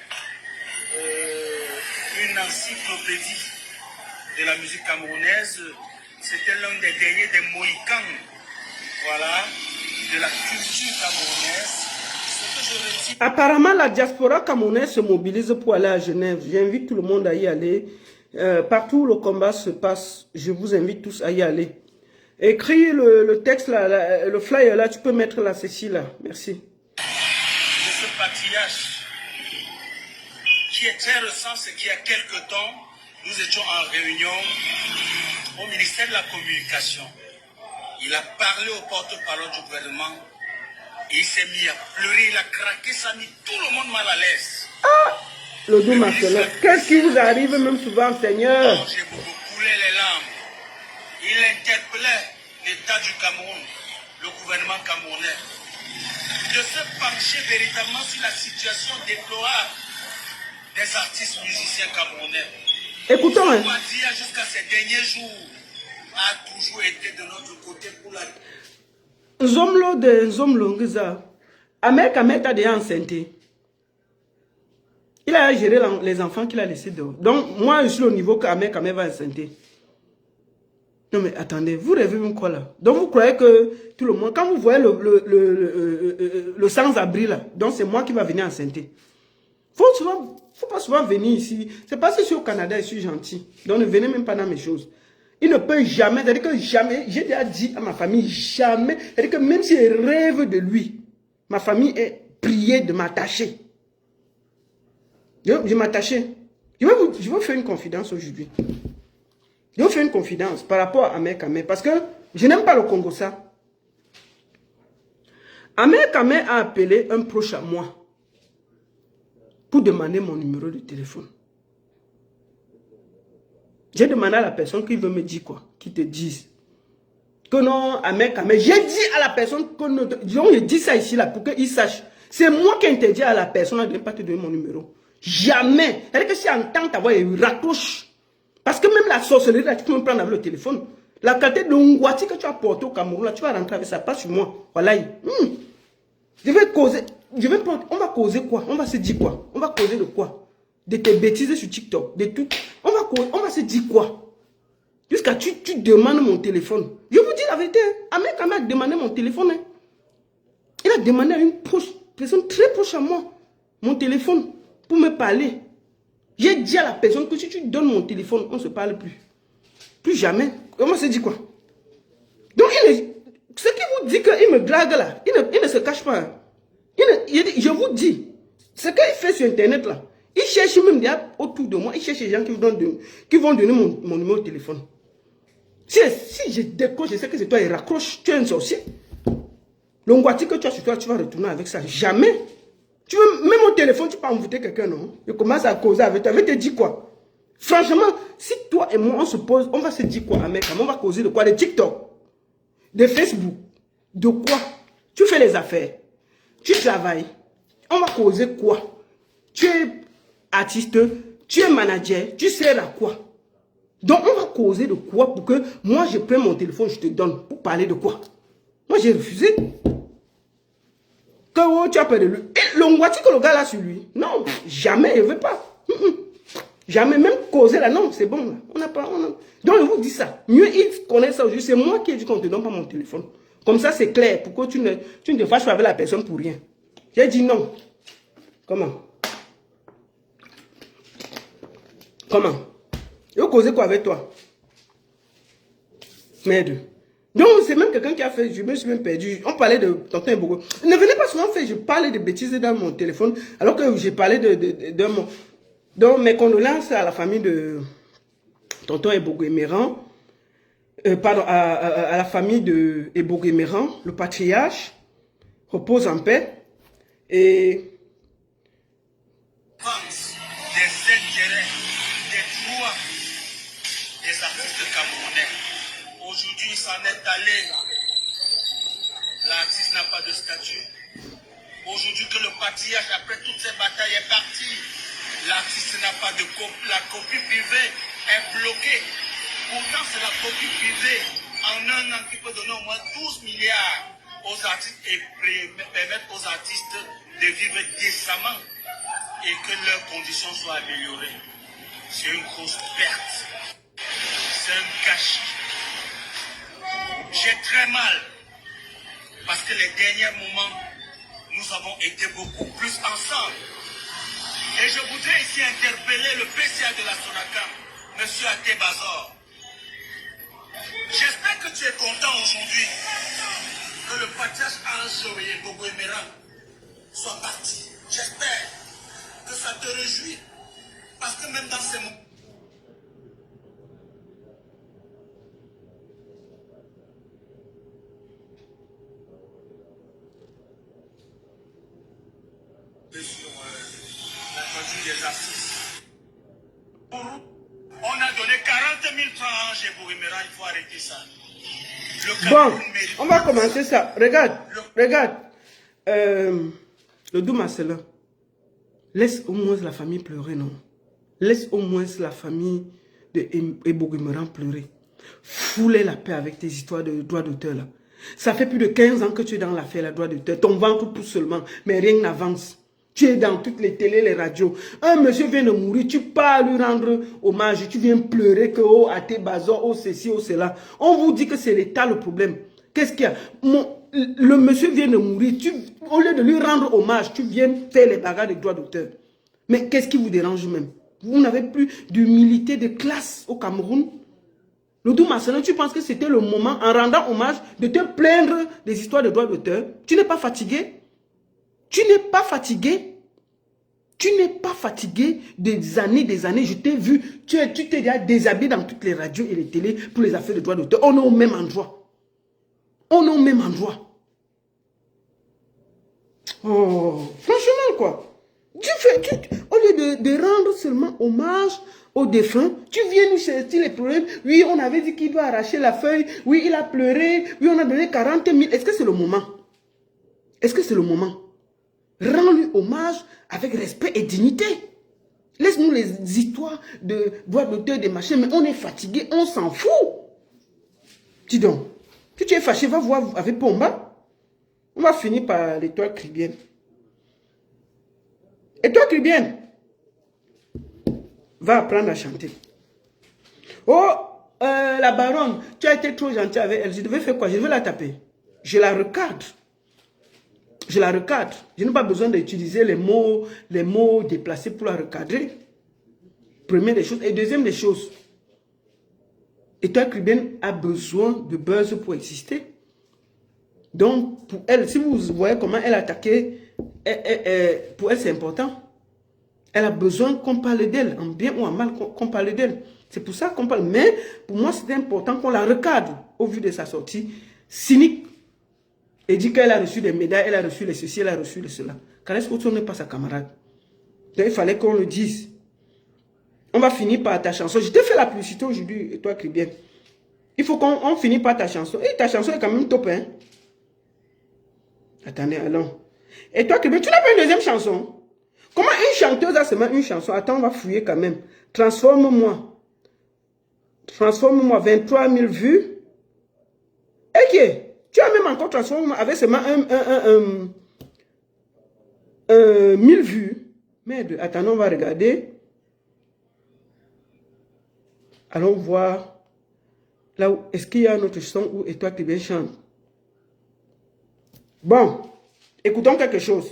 Speaker 8: une encyclopédie de la musique camerounaise, c'était l'un des derniers des Mohicans, voilà, de la culture camerounaise.
Speaker 1: Apparemment, la diaspora camerounaise se mobilise pour aller à Genève. J'invite tout le monde à y aller. Partout où le combat se passe, je vous invite tous à y aller. Écris le texte, là, le flyer là, tu peux mettre la Cécile là. Merci.
Speaker 8: De ce patriarche qui est très récent, c'est qu'il y a quelque temps, nous étions en réunion au ministère de la Communication. Il a parlé au porte-parole du gouvernement Il s'est mis à pleurer, il a craqué, ça a mis tout le monde mal à l'aise.
Speaker 1: Le doux Marcelin, qu'est-ce qui vous arrive même souvent, Seigneur?
Speaker 8: J'ai beaucoup coulé les larmes. Il interpellait l'État du Cameroun, le gouvernement camerounais, de se pencher véritablement sur la situation déplorable des artistes musiciens camerounais.
Speaker 1: Écoutons, hein.
Speaker 8: Ouadia, jusqu'à ces derniers jours, a toujours été de notre côté pour la...
Speaker 1: Zomlo de Zomlo Ngza. Ahmed a déjà enceinte. Il a géré les enfants qu'il a laissés dehors. Donc, moi, je suis au niveau qu'Ahmed va enceinte. Non, mais attendez, vous rêvez même quoi là? Donc, vous croyez que tout le monde, quand vous voyez le sans-abri là, donc c'est moi qui va venir enceinte. Faut pas souvent venir ici. C'est parce que je suis au Canada et je suis gentil. Donc, ne venez même pas dans mes choses. Il ne peut jamais, c'est-à-dire que jamais, j'ai déjà dit à ma famille, jamais, c'est-à-dire que même si je rêve de lui, ma famille est priée de m'attacher. Je m'attacher. Je vais vous faire une confidence aujourd'hui. Je vais vous faire une confidence par rapport à Ahmed Kame, parce que je n'aime pas le Congo ça. Ahmed Kame a appelé un proche à moi pour demander mon numéro de téléphone. J'ai demandé à la personne qui veut me dire quoi, qui te dise que non, Ahmed Kame. J'ai dit à la personne que non, je dis ça ici là pour qu'il sache. C'est moi qui interdis à la personne de ne pas te donner mon numéro. Jamais. C'est-à-dire que si en tant ta voix, il raccroche. Parce que même la sorcellerie là, tu peux me prendre avec le téléphone. La qualité de Ngwati que tu as porté au Cameroun là, tu vas rentrer avec ça, pas sur moi. Voilà. Je vais causer. On va causer quoi? On va se dire quoi? On va causer de quoi? De tes bêtises sur TikTok, de tout. On va se dire quoi? Jusqu'à tu demandes mon téléphone. Je vous dis la vérité. Ahmed Kame a demandé mon téléphone. Hein. Il a demandé à une personne très proche à moi mon téléphone pour me parler. J'ai dit à la personne que si tu donnes mon téléphone, on ne se parle plus. Plus jamais. On va se dire quoi? Donc, ce qui vous dit qu'il me drague là, il ne se cache pas. Hein. Je vous dis, ce qu'il fait sur Internet là, il cherche même autour de moi, il cherche des gens qui vont donner mon numéro de téléphone. Si je décroche, je sais que c'est toi, il raccroche, tu es un sorcier. L'ongwati que tu as sur toi, tu vas retourner avec ça. Jamais. Tu veux, même au téléphone, tu peux envoûter quelqu'un, non? Je commence à causer avec toi. Je vais te dire quoi? Franchement, si toi et moi, on se pose, on va se dire quoi, mec? On va causer de quoi? De TikTok, de Facebook, de quoi? Tu fais les affaires, tu travailles. On va causer quoi? Tu es artiste, tu es manager, tu sers à quoi? Donc, on va causer de quoi pour que moi, je prenne mon téléphone, je te donne pour parler de quoi? Moi, j'ai refusé. Que tu as peur de lui. Et l'ongwati que le gars là sur lui. Non, jamais, il ne veut pas. Jamais, même causer là. Non, c'est bon. Là. On n'a pas. Donc, je vous dis ça. Mieux, il connaît ça aujourd'hui. C'est moi qui ai dit qu'on ne te donne pas mon téléphone. Comme ça, c'est clair. Pourquoi tu ne te fâches pas avec la personne pour rien? J'ai dit non. Comment? Je vais causer quoi avec toi? Merde. Donc, c'est même quelqu'un qui a fait, je me suis même perdu. On parlait de Tonton Ebogo. Ne venez pas souvent faire, je parlais de bêtises dans mon téléphone, alors que j'ai parlé de mon... Donc, mes condoléances à la famille de Tonton Ebogo Emeran, pardon, à la famille de Ebogo Emeran, le patriarche, repose en paix, et...
Speaker 8: des intérêts, des droits des artistes camerounais. Aujourd'hui, il s'en est allé. L'artiste n'a pas de statut. Aujourd'hui que le patriarche, après toutes ces batailles, est parti, l'artiste n'a pas de copie. La copie privée est bloquée. Pourtant, c'est la copie privée en un an qui peut donner au moins 12 milliards aux artistes et permettre aux artistes de vivre décemment et que leurs conditions soient améliorées. C'est une grosse perte. C'est un gâchis. J'ai très mal parce que les derniers moments, nous avons été beaucoup plus ensemble. Et je voudrais ici interpeller le PCA de la SONACAM, M. Até Bazor. J'espère que tu es content aujourd'hui que le patriarche Ange et Bogo Emeran soit parti. J'espère que ça te réjouit. Parce que même dans ces moments, des assises. On a donné 40 000 francs à Ange Bourimera, il faut arrêter ça.
Speaker 1: Bon, on va commencer ça. Regarde, regarde. Le doux Marcelin, laisse au moins la famille pleurer, non? Laisse au moins la famille de Ebouguimeran pleurer. Foulez la paix avec tes histoires de droits d'auteur là. Ça fait plus de 15 ans que tu es dans l'affaire la droit d'auteur. Ton ventre pousse seulement, mais rien n'avance. Tu es dans toutes les télés, les radios. Un monsieur vient de mourir, tu pars lui rendre hommage, tu viens pleurer que oh, à tes bazars, oh ceci, oh cela. On vous dit que c'est l'État le problème. Qu'est-ce qu'il y a? Le monsieur vient de mourir, au lieu de lui rendre hommage, tu viens faire les bagarres de droits d'auteur. Mais qu'est-ce qui vous dérange même? Vous n'avez plus d'humilité de classe au Cameroun. Le doux Marcelin, tu penses que c'était le moment, en rendant hommage, de te plaindre des histoires de droits d'auteur? Tu n'es pas fatigué? Tu n'es pas fatigué? Tu n'es pas fatigué des années, je t'ai vu, tu t'es déjà déshabillé dans toutes les radios et les télés pour les affaires de droits d'auteur. On est au même endroit. On est au même endroit. Oh, franchement quoi. Au lieu de rendre seulement hommage aux défunts, tu viens nous chercher les problèmes. Oui, on avait dit qu'il doit arracher la feuille. Oui, il a pleuré. Oui, on a donné 40 000. Est-ce que c'est le moment? Est-ce que c'est le moment? Rends-lui hommage avec respect et dignité. Laisse-nous les histoires de droits d'auteur, des machins, mais on est fatigué, on s'en fout. Dis donc, si tu es fâché, va voir avec Pomba. On va finir par l'étoile cribienne. Étoile cribienne, va apprendre à chanter. Oh, la baronne, tu as été trop gentil avec elle. Je devais faire quoi? Je devais la taper. Je la recadre. Je la recadre. Je n'ai pas besoin d'utiliser les mots déplacés pour la recadrer. Première des choses. Et deuxième des choses, Étoile cribienne a besoin de buzz pour exister. Donc, pour elle, si vous voyez comment elle a attaqué, pour elle, c'est important. Elle a besoin qu'on parle d'elle, en bien ou en mal, qu'on parle d'elle. C'est pour ça qu'on parle. Mais, pour moi, c'était important qu'on la recadre au vu de sa sortie cynique. Et dit qu'elle a reçu des médailles, elle a reçu les ceci, elle a reçu les cela. Caresse Otto n'est pas sa camarade. Donc, il fallait qu'on le dise. On va finir par ta chanson. Je t'ai fait la publicité aujourd'hui, et toi, Cribienne. Il faut qu'on finisse par ta chanson. Et ta chanson est quand même top, hein. Attendez, allons. Et toi, Cribienne, tu n'as pas une deuxième chanson? Comment une chanteuse a seulement une chanson? Attends, on va fouiller quand même. Transforme-moi. Transforme-moi, 23 000 vues. Ok. Tu as même encore transformé avec seulement 1000 vues. Merde, attends, on va regarder. Allons voir. Là où, est-ce qu'il y a un autre son où et toi qui bien chante? Bon, écoutons quelque chose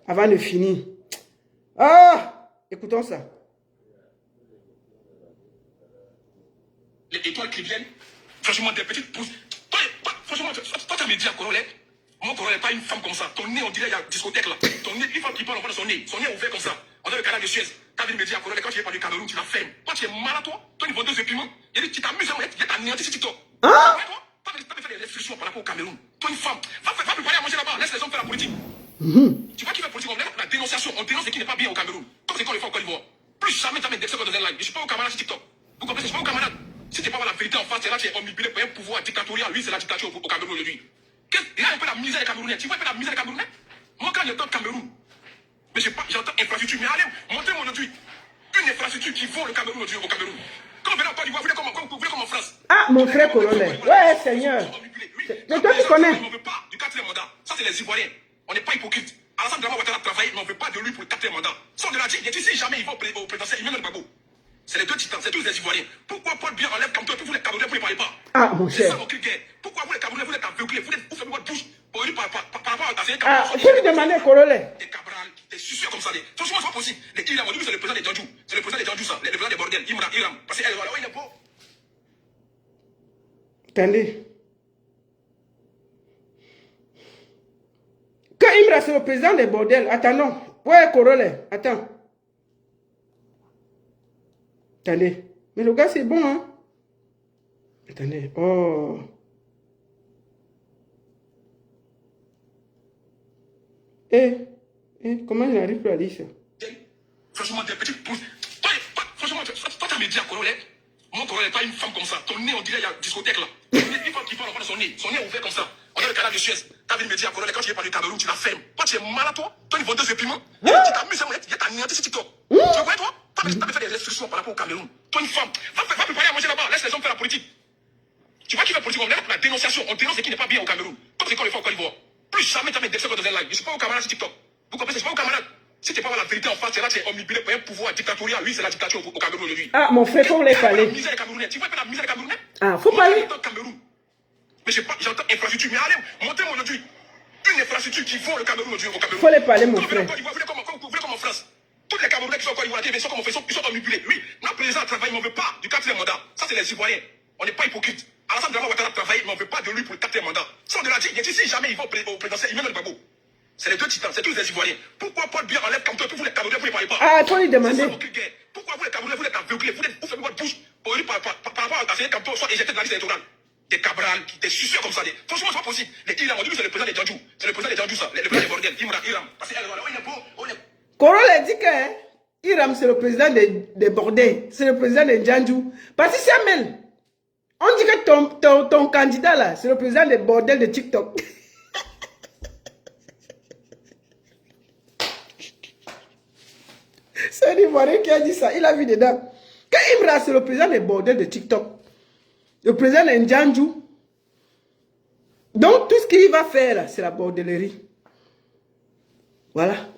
Speaker 1: avant de finir. Ah, écoutons ça.
Speaker 7: Les étoiles cribiennes, franchement, des petites pousses. Franchement, toi, tu as me dit à Corolet, mon Corolet n'est pas une femme comme ça. Ton nez, on dirait, il y a une discothèque là. Ton nez, une femme qui parle, on voit son nez est ouvert comme ça. On a le canal de Suez. Tu as vu me dire à Corolet, quand tu es pas du Cameroun, tu la fermes. Toi, tu es malade, toi. Toi, une vendeuse de piment. Il dit, tu t'amuses, il t'a anéanti sur TikTok.
Speaker 1: Hein?
Speaker 7: Toi, tu as fait des réflexions par rapport au Cameroun. Toi, une femme, va préparer à manger là-bas. Laisse les hommes faire la politique. Tu vois qui fait politique? On lève la dénonciation. On dénonce ce qui n'est pas bien au Cameroun. Comme c'est qu'on le fait au Côte d'Ivoire. Plus jamais d'excès dans un live. Je suis pas au camarade sur TikTok. Vous comprenez? Je suis pas au camarade. Si tu n'as pas la vérité en face, c'est là que tu es omnibulé par un pouvoir dictatorial. Lui, c'est la dictature au Cameroun aujourd'hui. Il y a un peu la misère des Camerounais. Tu vois un peu la misère des Camerounais? Moi, quand j'entends Cameroun, mais j'entends infrastructure. Mais allez, montrez-moi aujourd'hui une infrastructure qui vaut le Cameroun aujourd'hui au Cameroun. Quand on vient en Côte d'Ivoire, vous voulez comme en France.
Speaker 1: Ah, mon frère colonel. Ouais, Seigneur. Mais toi, tu connais.
Speaker 7: On ne veut pas du 4e mandat. Ça, c'est les Ivoiriens. On n'est pas hypocrite. Alassane Dramane Ouattara a travaillé, mais on ne veut pas de lui pour le 4e mandat. Sans de la dit, il dit si jamais il va au présidentiel, il vient de Gbagbo. C'est les deux titans, c'est tous les Ivoiriens. Pourquoi Paul Biya enlève comme toi, vous les Camerounais, vous ne parlez pas?
Speaker 1: Ah, mon
Speaker 7: C'est
Speaker 1: cher.
Speaker 7: ça mon cri de guerre. Pourquoi vous les Camerounais, vous êtes aveuglés, vous fermez votre bouche pour lui par rapport à ces
Speaker 1: Ah, il faut lui demander, colonel.
Speaker 7: Des Cabral, des suceurs comme ça. Franchement, c'est pas possible. Les Iram, on dit que c'est le président des Djandjou. C'est le président des Djandjou, ça. Le président des bordels. Iram. Parce qu'elle, voilà, il est beau.
Speaker 1: Attendez. Quand Imra, c'est le président des bordels, attendons. Ouais, colonel, attends. Attendez. Mais le gars, c'est bon, hein? Attendez. Oh. Comment je n'arrive plus à lire ça?
Speaker 7: franchement, des petites pousses. Franchement, toi, t'as médias, Corolet. Mon Corolet, pas une femme comme ça. Ton nez, on dirait, il y a une discothèque là. Une femme qui parle de son nez. Son nez est ouvert comme ça. On a le canal de Suez. T'as vu le média, Corolet, quand tu es parlé du Cameroun, tu la fermes. Toi, tu es malade, toi. Toi, une vendeuse de piment. Tu t'amuses, il y a ta anéanti sur TikTok. Tu vois, toi? T'as fait des restrictions par rapport au Cameroun. Toi, une femme. Va préparer à manger là-bas. Laisse les hommes faire la politique. Tu vois qui fait politique? On est pour la dénonciation. On dénonce ce qui n'est pas bien au Cameroun. Comme c'est quand le fait au Côte d'Ivoire. Plus jamais t'as mis des secondes dans un live. Je suis pas au camarade sur TikTok. Vous comprenez? C'est pas au camarade. Si tu n'es pas la vérité en face, c'est là que tu es omnibulé par un pouvoir dictatorial. Oui, c'est la dictature au Cameroun aujourd'hui.
Speaker 1: Ah, mon frère, faut les parler.
Speaker 7: La misère des Camerounais. Tu vois pas la misère des Camerounais?
Speaker 1: Ah, faut parler.
Speaker 7: Mais j'entends infrastructure. Mais allez, montez-moi aujourd'hui une infrastructure qui vaut le Cameroun aujourd'hui au Cameroun.
Speaker 1: Faut les parler, mon frère.
Speaker 7: Vous voulez comme en France. Tous les Camerounais qui sont encore Ivoiriens, ils sont comme on fait, ils sont omnibulés. Oui, notre président travaille, mais on ne veut pas du 4e mandat. Ça, c'est les Ivoiriens. On n'est pas hypocrite. Alassane Dramane Ouattara travaille, mais on ne veut pas de lui pour le 4e mandat. Ça, on l'a dit. Il dit si jamais il va au présidentiel, il met le Gbagbo. C'est les deux titans, c'est tous les Ivoiriens. Pourquoi Paul Biya enlève Kamto et puis vous les Camerounais, vous ne parlez pas?
Speaker 1: Ah, il faut lui demander.
Speaker 7: Pourquoi vous les Camerounais, vous êtes aveuglés, vous fermez votre bouche par rapport à ce que Kamto soit éjecté de la liste électorale? Des Cabral, des suceurs comme ça. Franchement, c'est pas possible. Les Iram, on dit que c'est le président des Djandjou. C'est le président des Djandjou, ça. Le président des bordels. Iram. Parce qu'il est beau,
Speaker 1: Corol a dit que Iram, c'est le président des bordels. C'est le président des Djandjou. Parce que c'est Amel. On dit que ton candidat là, c'est le président des bordels de TikTok. C'est un Ivoirien qui a dit ça. Il a vu dedans. Que Imra, c'est le président des bordels de TikTok. Le président des Djandjou. Donc, tout ce qu'il va faire là, c'est la bordellerie. Voilà.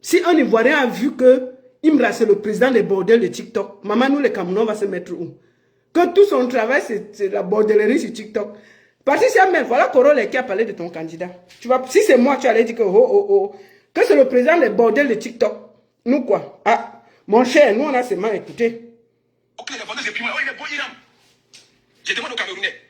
Speaker 1: Si un Ivoirien a vu que Imra, c'est le président des bordels de TikTok, maman, nous les Camerounais, on va se mettre où? Que tout son travail, c'est la bordellerie sur TikTok. Parce que c'est même, voilà Corol qui a parlé de ton candidat. Tu vois, si c'est moi, tu allais dire que c'est le président des bordels de TikTok. Nous quoi? Ah, mon cher, nous on a seulement écouté.
Speaker 7: Ok, les vendeurs de piment, il est bon, Iram. Je demande aux Camerounais,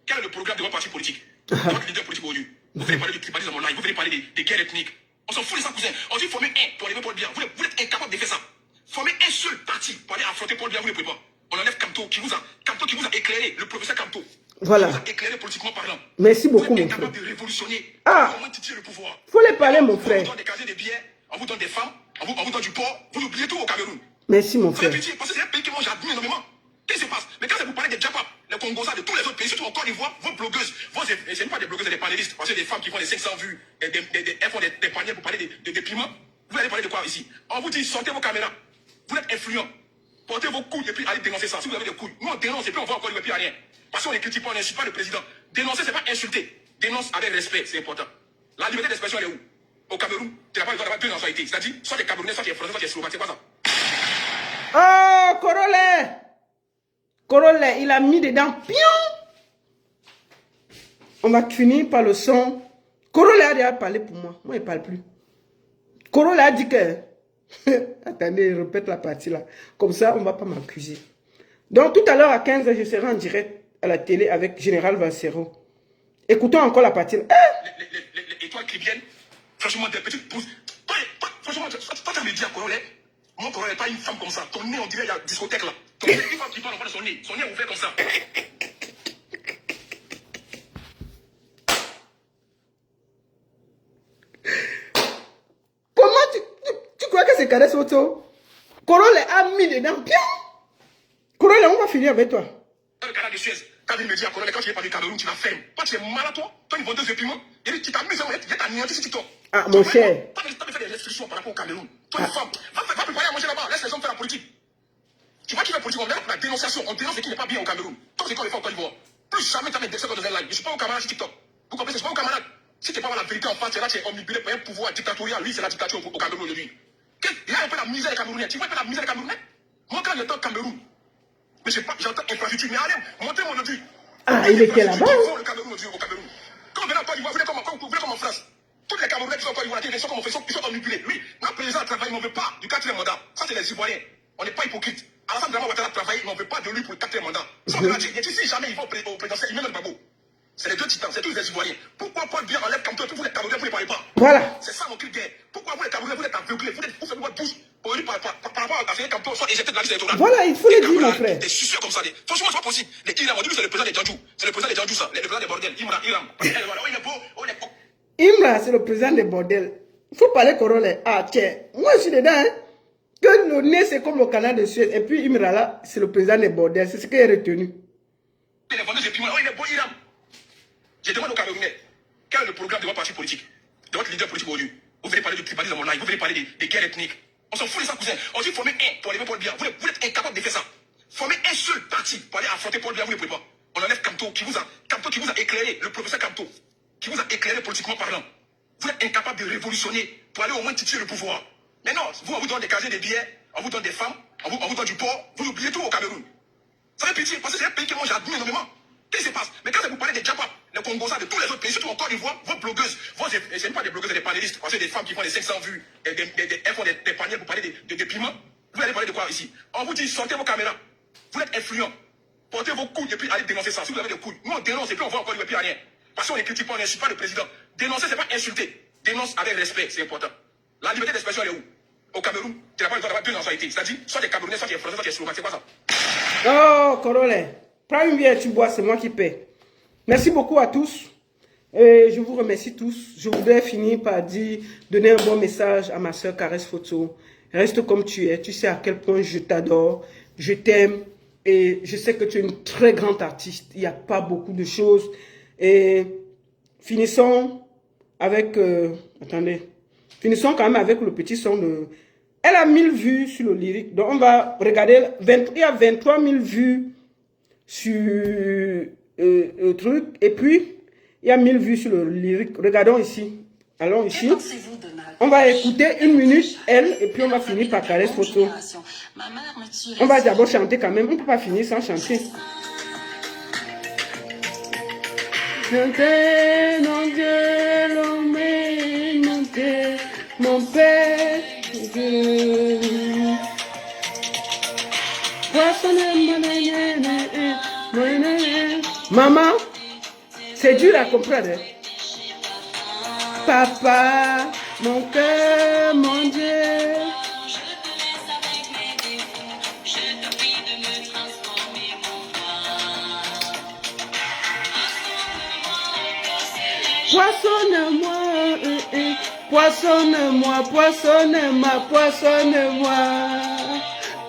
Speaker 7: quel est le programme de votre parti politique? Votre leader politique aujourd'hui. Vous venez parler du tribalisme dans mon live, vous venez parler des guerres ethniques. On s'en fout de ça, cousin. On dit former un pour enlever Paul Biya. Vous êtes incapable de faire ça. Former un seul parti pour aller affronter Paul Biya, vous ne pouvez pas. On enlève Kamto qui vous a éclairé, le professeur Kamto.
Speaker 1: Voilà.
Speaker 7: Qui vous a éclairé politiquement parlant.
Speaker 1: Merci beaucoup, mon frère.
Speaker 7: Vous êtes incapable de révolutionner.
Speaker 1: Ah,
Speaker 7: le pouvoir.
Speaker 1: faut les parler, mon frère.
Speaker 7: On vous donne des casiers, des billets, on vous donne des femmes, on vous donne du porc, vous oubliez tout au Cameroun.
Speaker 1: Merci, mon frère.
Speaker 7: Parce que c'est un pays que moi j'admire énormément. Qu'est-ce qui se passe? Mais quand vous parlez des Djapa, les Congolais, de tous les autres pays, surtout en Côte d'Ivoire, vos blogueuses, c'est pas des blogueuses et des panélistes, parce que des femmes qui font des 500 vues, elles font des paniers pour parler des piments. Vous allez parler de quoi ici? On vous dit, sortez vos caméras. Vous êtes influents. Portez vos couilles et puis allez dénoncer ça. Si vous avez des couilles, nous on dénonce et puis on va encore et puis rien. Parce qu'on ne critique pas, on n'insulte pas le président. Dénoncer, c'est pas insulter. Dénonce avec respect, c'est important. La liberté d'expression, elle est où? Au Cameroun, tu n'as pas le droit d'avoir deux nationalités. C'est-à-dire, soit des Camerounais, soit des Français, soit des Slovaques. C'est quoi ça?
Speaker 1: Oh, Corolé, il a mis dedans. Pion. On va finir par le son. Corolé a déjà parlé pour moi. Moi, il ne parle plus. Corolé a dit que... Attendez, je répète la partie là. Comme ça, on ne va pas m'accuser. Donc, tout à l'heure, à 15h, je serai en direct à la télé avec Général Vancero. Écoutons encore la partie là.
Speaker 7: Les étoiles qui viennent, franchement, des petites pousses. Franchement, toi, t'as médias, Corolé. Mon Corolé n'est pas une femme comme ça. Ton nez, on dirait, il y a une discothèque là. Ton nez, une femme qui parle de son nez. Son nez est ouvert comme ça.
Speaker 1: Comment tu crois que c'est caresse auto? Corolé a mis dedans. Pion. Corolé, on va finir avec toi.
Speaker 7: Dans le canal de Suez, quand il me dit à Corolé, quand tu es pas du Cameroun, tu la fermes. Toi, tu es malade, toi. Toi, une vendeuse de piment. Il tu t'amuses, il y a ta anéanti sur TikTok.
Speaker 1: Ah, mon cher.
Speaker 7: T'as fait des restrictions par rapport au Cameroun. Toi, une femme, va préparer à manger là-bas. Laisse les hommes faire la politique. Tu vois qui fait politique? On est là pour la dénonciation. On dénonce ce qui n'est pas bien au Cameroun. Comme c'est quand on le fait au Côte d'Ivoire. Plus jamais t'as mis des secondes dans un live. Je suis pas au camarade sur TikTok. Vous comprenez? Je suis pas au camarade. Si t'es pas la vérité en face, c'est là que tu es omnibulé par un pouvoir dictatorial. Oui, c'est la dictature au Cameroun aujourd'hui. Il y a un peu la misère des Camerounais. Tu vois un peu la misère des Camerounais? Moi, quand j'entends Cameroun, mais j'entends infrastructure. Mais allez, montez-moi aujourd'hui.
Speaker 1: Ah, il était là-bas.
Speaker 7: Le Cameroun aujourd'hui au Cameroun. Quand on vient en Côte d'Ivoire, vous venez comme en France. Tous les Camerounais qui sont en Côte d'Ivoire, ils sont comme on fait, ils sont omnibulés. Oui, notre président travaille, mais on ne veut pas du 4e mandat. Ça, c'est les Ivoiriens. On n'est pas hypocrite. Alassane Dramane Ouattara travaille, mais on ne veut pas de lui pour le 4e mandat. Ça, on l'a dit. Il dit si jamais il va au présidentiel, il met le Gbagbo. C'est les deux titans, c'est tous les Ivoiriens. Pourquoi Paul Biya enlève Kamto et puis vous les Camerounais, vous ne parlez pas?
Speaker 1: Voilà.
Speaker 7: C'est ça mon cri de guerre. Pourquoi vous les Camerounais, vous êtes aveuglés, vous fermez votre bouche pour lui par rapport à ce que Kamto soit éjecté de la liste électorale?
Speaker 1: Voilà, il faut le dire, mon frère.
Speaker 7: Des suceurs comme ça. Franchement, c'est pas possible. Les Iram, on dit que c'est le président des Djandjou. C'est le président des Djandjou, ça. Le président des bordels. Iram. Il est beau,
Speaker 1: Imra, c'est le président des bordels. Il faut parler Corolé. Ah, tiens, moi je suis dedans. Hein? Que le nez, c'est comme au canal de Suède. Et puis Imrala, c'est le président des bordels. C'est ce qui est retenu.
Speaker 7: Les vendeurs de piment, oh, il est bon, il aime. Je demande aux Camerounais, quel est le programme de votre parti politique, de votre leader politique aujourd'hui? Vous venez parler de tribalisme online, vous venez parler des guerres ethniques. On s'en fout de ça, cousin. On dit former un pour enlever Paul Biya. Vous êtes incapable de faire ça. Former un seul parti pour aller affronter Paul Biya, vous ne pouvez pas. On enlève Kamto qui vous a éclairé, le professeur Kamto, qui vous a éclairé politiquement parlant. Vous êtes incapable de révolutionner pour aller au moins titiller le pouvoir. Mais non, vous, on vous donne des casiers, des billets, on vous donne des femmes, on vous donne du porc, vous oubliez tout au Cameroun. Ça fait pitié, parce que c'est un pays que moi j'admire énormément. Qu'est-ce qui se passe? Mais quand vous parlez des Djapa, les Congolais, de tous les autres pays, surtout en Côte d'Ivoire, vos blogueuses, c'est pas des blogueuses, c'est des panélistes, parce que des femmes qui font des 500 vues, elles font des paniers pour parler des piments. Vous allez parler de quoi ici? On vous dit, sortez vos caméras. Vous êtes influents. Portez vos couilles et puis allez dénoncer ça. Si vous avez des couilles, nous on dénonce et puis on voit encore et puis rien. Parce qu'on ne critique pas, on n'insulte pas le président. Dénoncer, c'est pas insulter. Dénonce avec respect, c'est important. La liberté d'expression, elle est où? Au Cameroun, tu n'as pas le droit d'avoir deux nationalités. C'est-à-dire, soit des Camerounais, soit des Français, soit des Slovaques. C'est quoi ça?
Speaker 1: Oh, Corolle, prends une bière, tu bois, c'est moi qui paie. Merci beaucoup à tous. Et je vous remercie tous. Je voudrais finir par donner un bon message à ma soeur Caresse Photo. Reste comme tu es. Tu sais à quel point je t'adore, je t'aime. Et je sais que tu es une très grande artiste. Il n'y a pas beaucoup de choses. Et finissons avec... attendez. Finissons quand même avec le petit son de... Elle a 1000 vues sur le lyrique. Donc on va regarder. Il y a 23 000 vues sur le truc. Et puis, il y a 1000 vues sur le lyrique. Regardons ici. Allons ici. On va écouter 1 minute, elle, et puis on va finir par Caresse Photo. On va d'abord chanter quand même. On ne peut pas finir sans chanter. Mon père, maman, c'est dur à comprendre. Papa, mon cœur, mon Dieu. Poissonne-moi, poissonne-moi, poissonne-moi, poissonne-moi.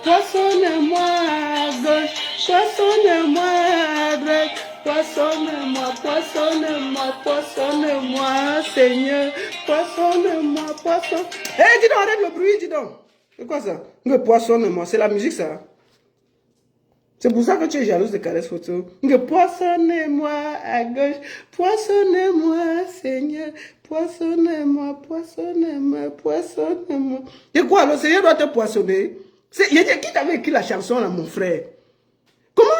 Speaker 1: Poissonne-moi à gauche, poissonne-moi à droite. Poissonne-moi, poissonne-moi, poissonne-moi, Seigneur. Poissonne-moi, poissonne. Hé, dis donc, arrête le bruit, dis donc. C'est quoi ça? Poissonne-moi, c'est la musique ça. C'est pour ça que tu es jalouse de Caresse Photo. Poissonne-moi à gauche, poissonne-moi, Seigneur. Poissonne-moi, poissonne-moi, poissonne-moi. Et quoi, le Seigneur doit te poissonner? Qui t'avait écrit la chanson là, mon frère? Comment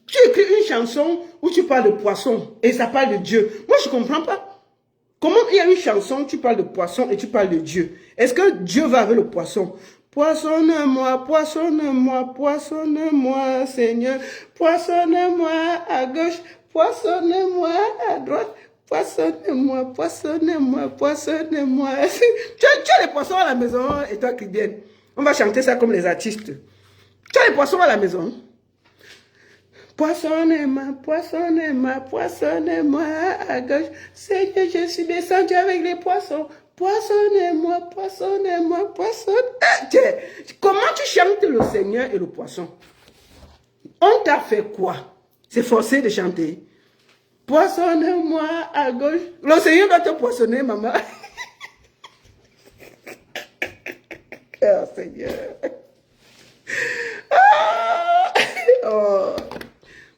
Speaker 1: tu écris une chanson où tu parles de poisson et ça parle de Dieu? Moi, je ne comprends pas. Comment il y a une chanson où tu parles de poisson et tu parles de Dieu? Est-ce que Dieu va avec le poisson? Poissonne-moi, poissonne-moi, poissonne-moi, Seigneur. Poissonne-moi à gauche, poissonne-moi à droite. Poissonne-moi, poissonne-moi, poissonne-moi. Tu as les poissons à la maison et toi qui viens. On va chanter ça comme les artistes. Tu as les poissons à la maison. Poissonne-moi, poissonne-moi, poissonne-moi à gauche. Seigneur, je suis descendu avec les poissons. Poissonne-moi, poissonne-moi, poissonne. Comment tu chantes le Seigneur et le poisson? On t'a fait quoi? C'est forcé de chanter. Poissonne-moi à gauche. Le Seigneur doit te poissonner, maman. Oh, Seigneur. Ah. Oh.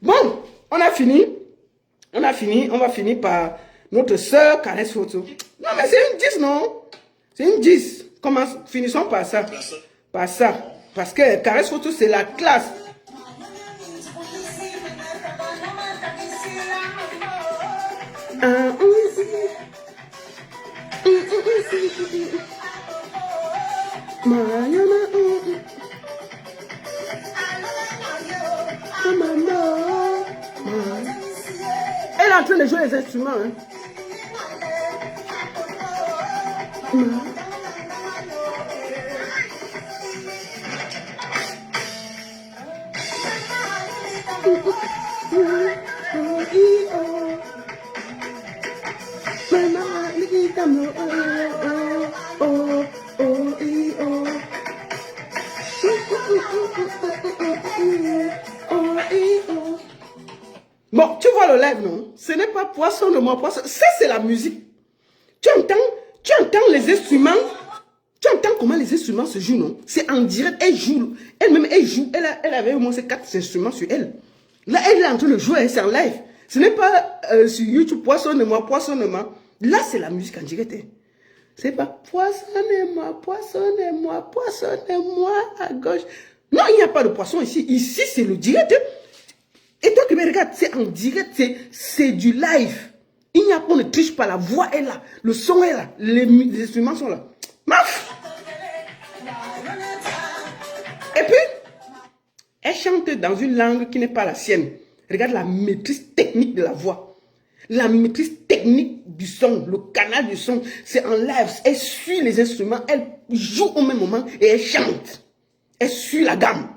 Speaker 1: Bon, on a fini. On a fini. On va finir par notre sœur Caresse Photo. Non, mais c'est une 10, non? C'est une 10. Finissons par ça. Par ça. Parce que Caresse Photo, c'est la classe. Elle est en train de jouer les instruments. Hein. Bon, tu vois le live, non? Ce n'est pas poisson de moi, poisson. Ça, c'est la musique. Tu entends les instruments. Tu entends comment les instruments se jouent, non? C'est en direct. Elle joue. Elle-même, elle joue. Elle avait au moins 4 instruments sur elle. Là, elle est en train de jouer. C'est en live. Ce n'est pas sur YouTube, poissonne-moi, poissonne-moi. Là, c'est la musique en direct. Hein. C'est pas poissonnez-moi, poissonnez-moi, poissonnez-moi à gauche. Non, il n'y a pas de poisson ici. Ici, c'est le direct. Et toi qui me regardes, c'est en direct, c'est du live. Il n'y a pas, on ne triche pas, la voix est là, le son est là, les instruments sont là. Maf! Et puis, elle chante dans une langue qui n'est pas la sienne. Regarde la maîtrise technique de la voix. La maîtrise technique du son, le canal du son, c'est en live. Elle suit les instruments, elle joue au même moment et elle chante. Elle suit la gamme.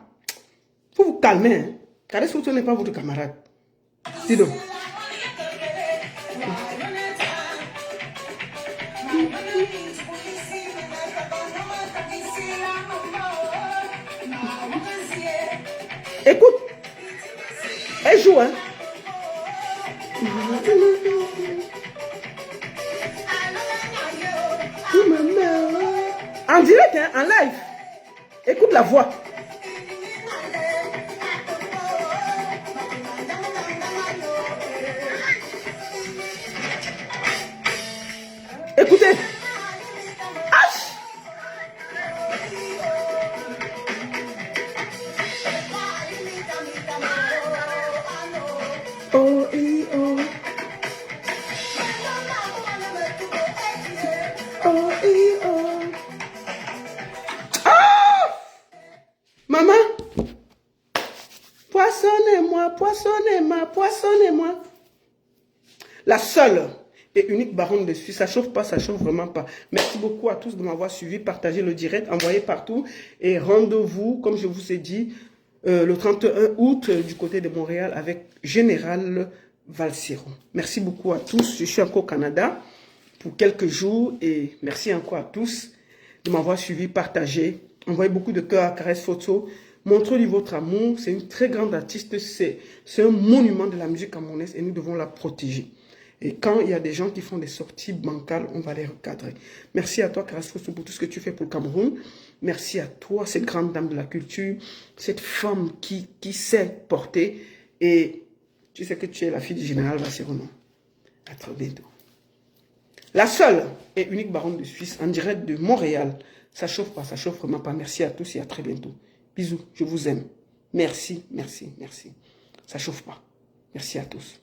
Speaker 1: Il faut vous calmer, hein. Car ce n'est pas votre camarade. Dis donc. Écoute. Elle joue, hein. En direct, hein, en live. Écoute la voix. Écoutez. H. Oh, oh. Oh, oh. Ah! Maman. Poissonnez-moi, poissonnez-moi, poissonnez-moi. La seule et unique baronne de Suisse. Ça chauffe pas, ça chauffe vraiment pas. Merci beaucoup à tous de m'avoir suivi. Partagez le direct, envoyez partout. Et rendez-vous, comme je vous ai dit, le 31 août du côté de Montréal avec Général Valsero. Merci beaucoup à tous. Je suis encore au Canada pour quelques jours. Et merci encore à tous de m'avoir suivi, partagé. Envoyez beaucoup de cœurs à Caresse Photo. Montrez-lui votre amour. C'est une très grande artiste. C'est un monument de la musique camerounaise et nous devons la protéger. Et quand il y a des gens qui font des sorties bancales, on va les recadrer. Merci à toi, Caresse Photo, pour tout ce que tu fais pour le Cameroun. Merci à toi, cette grande dame de la culture, cette femme qui sait porter. Et tu sais que tu es la fille du général Valsero. À très bientôt. La seule et unique baronne de Suisse, en direct de Montréal. Ça chauffe pas, ça chauffe vraiment pas. Merci à tous et à très bientôt. Bisous, je vous aime. Merci, merci, merci. Ça chauffe pas. Merci à tous.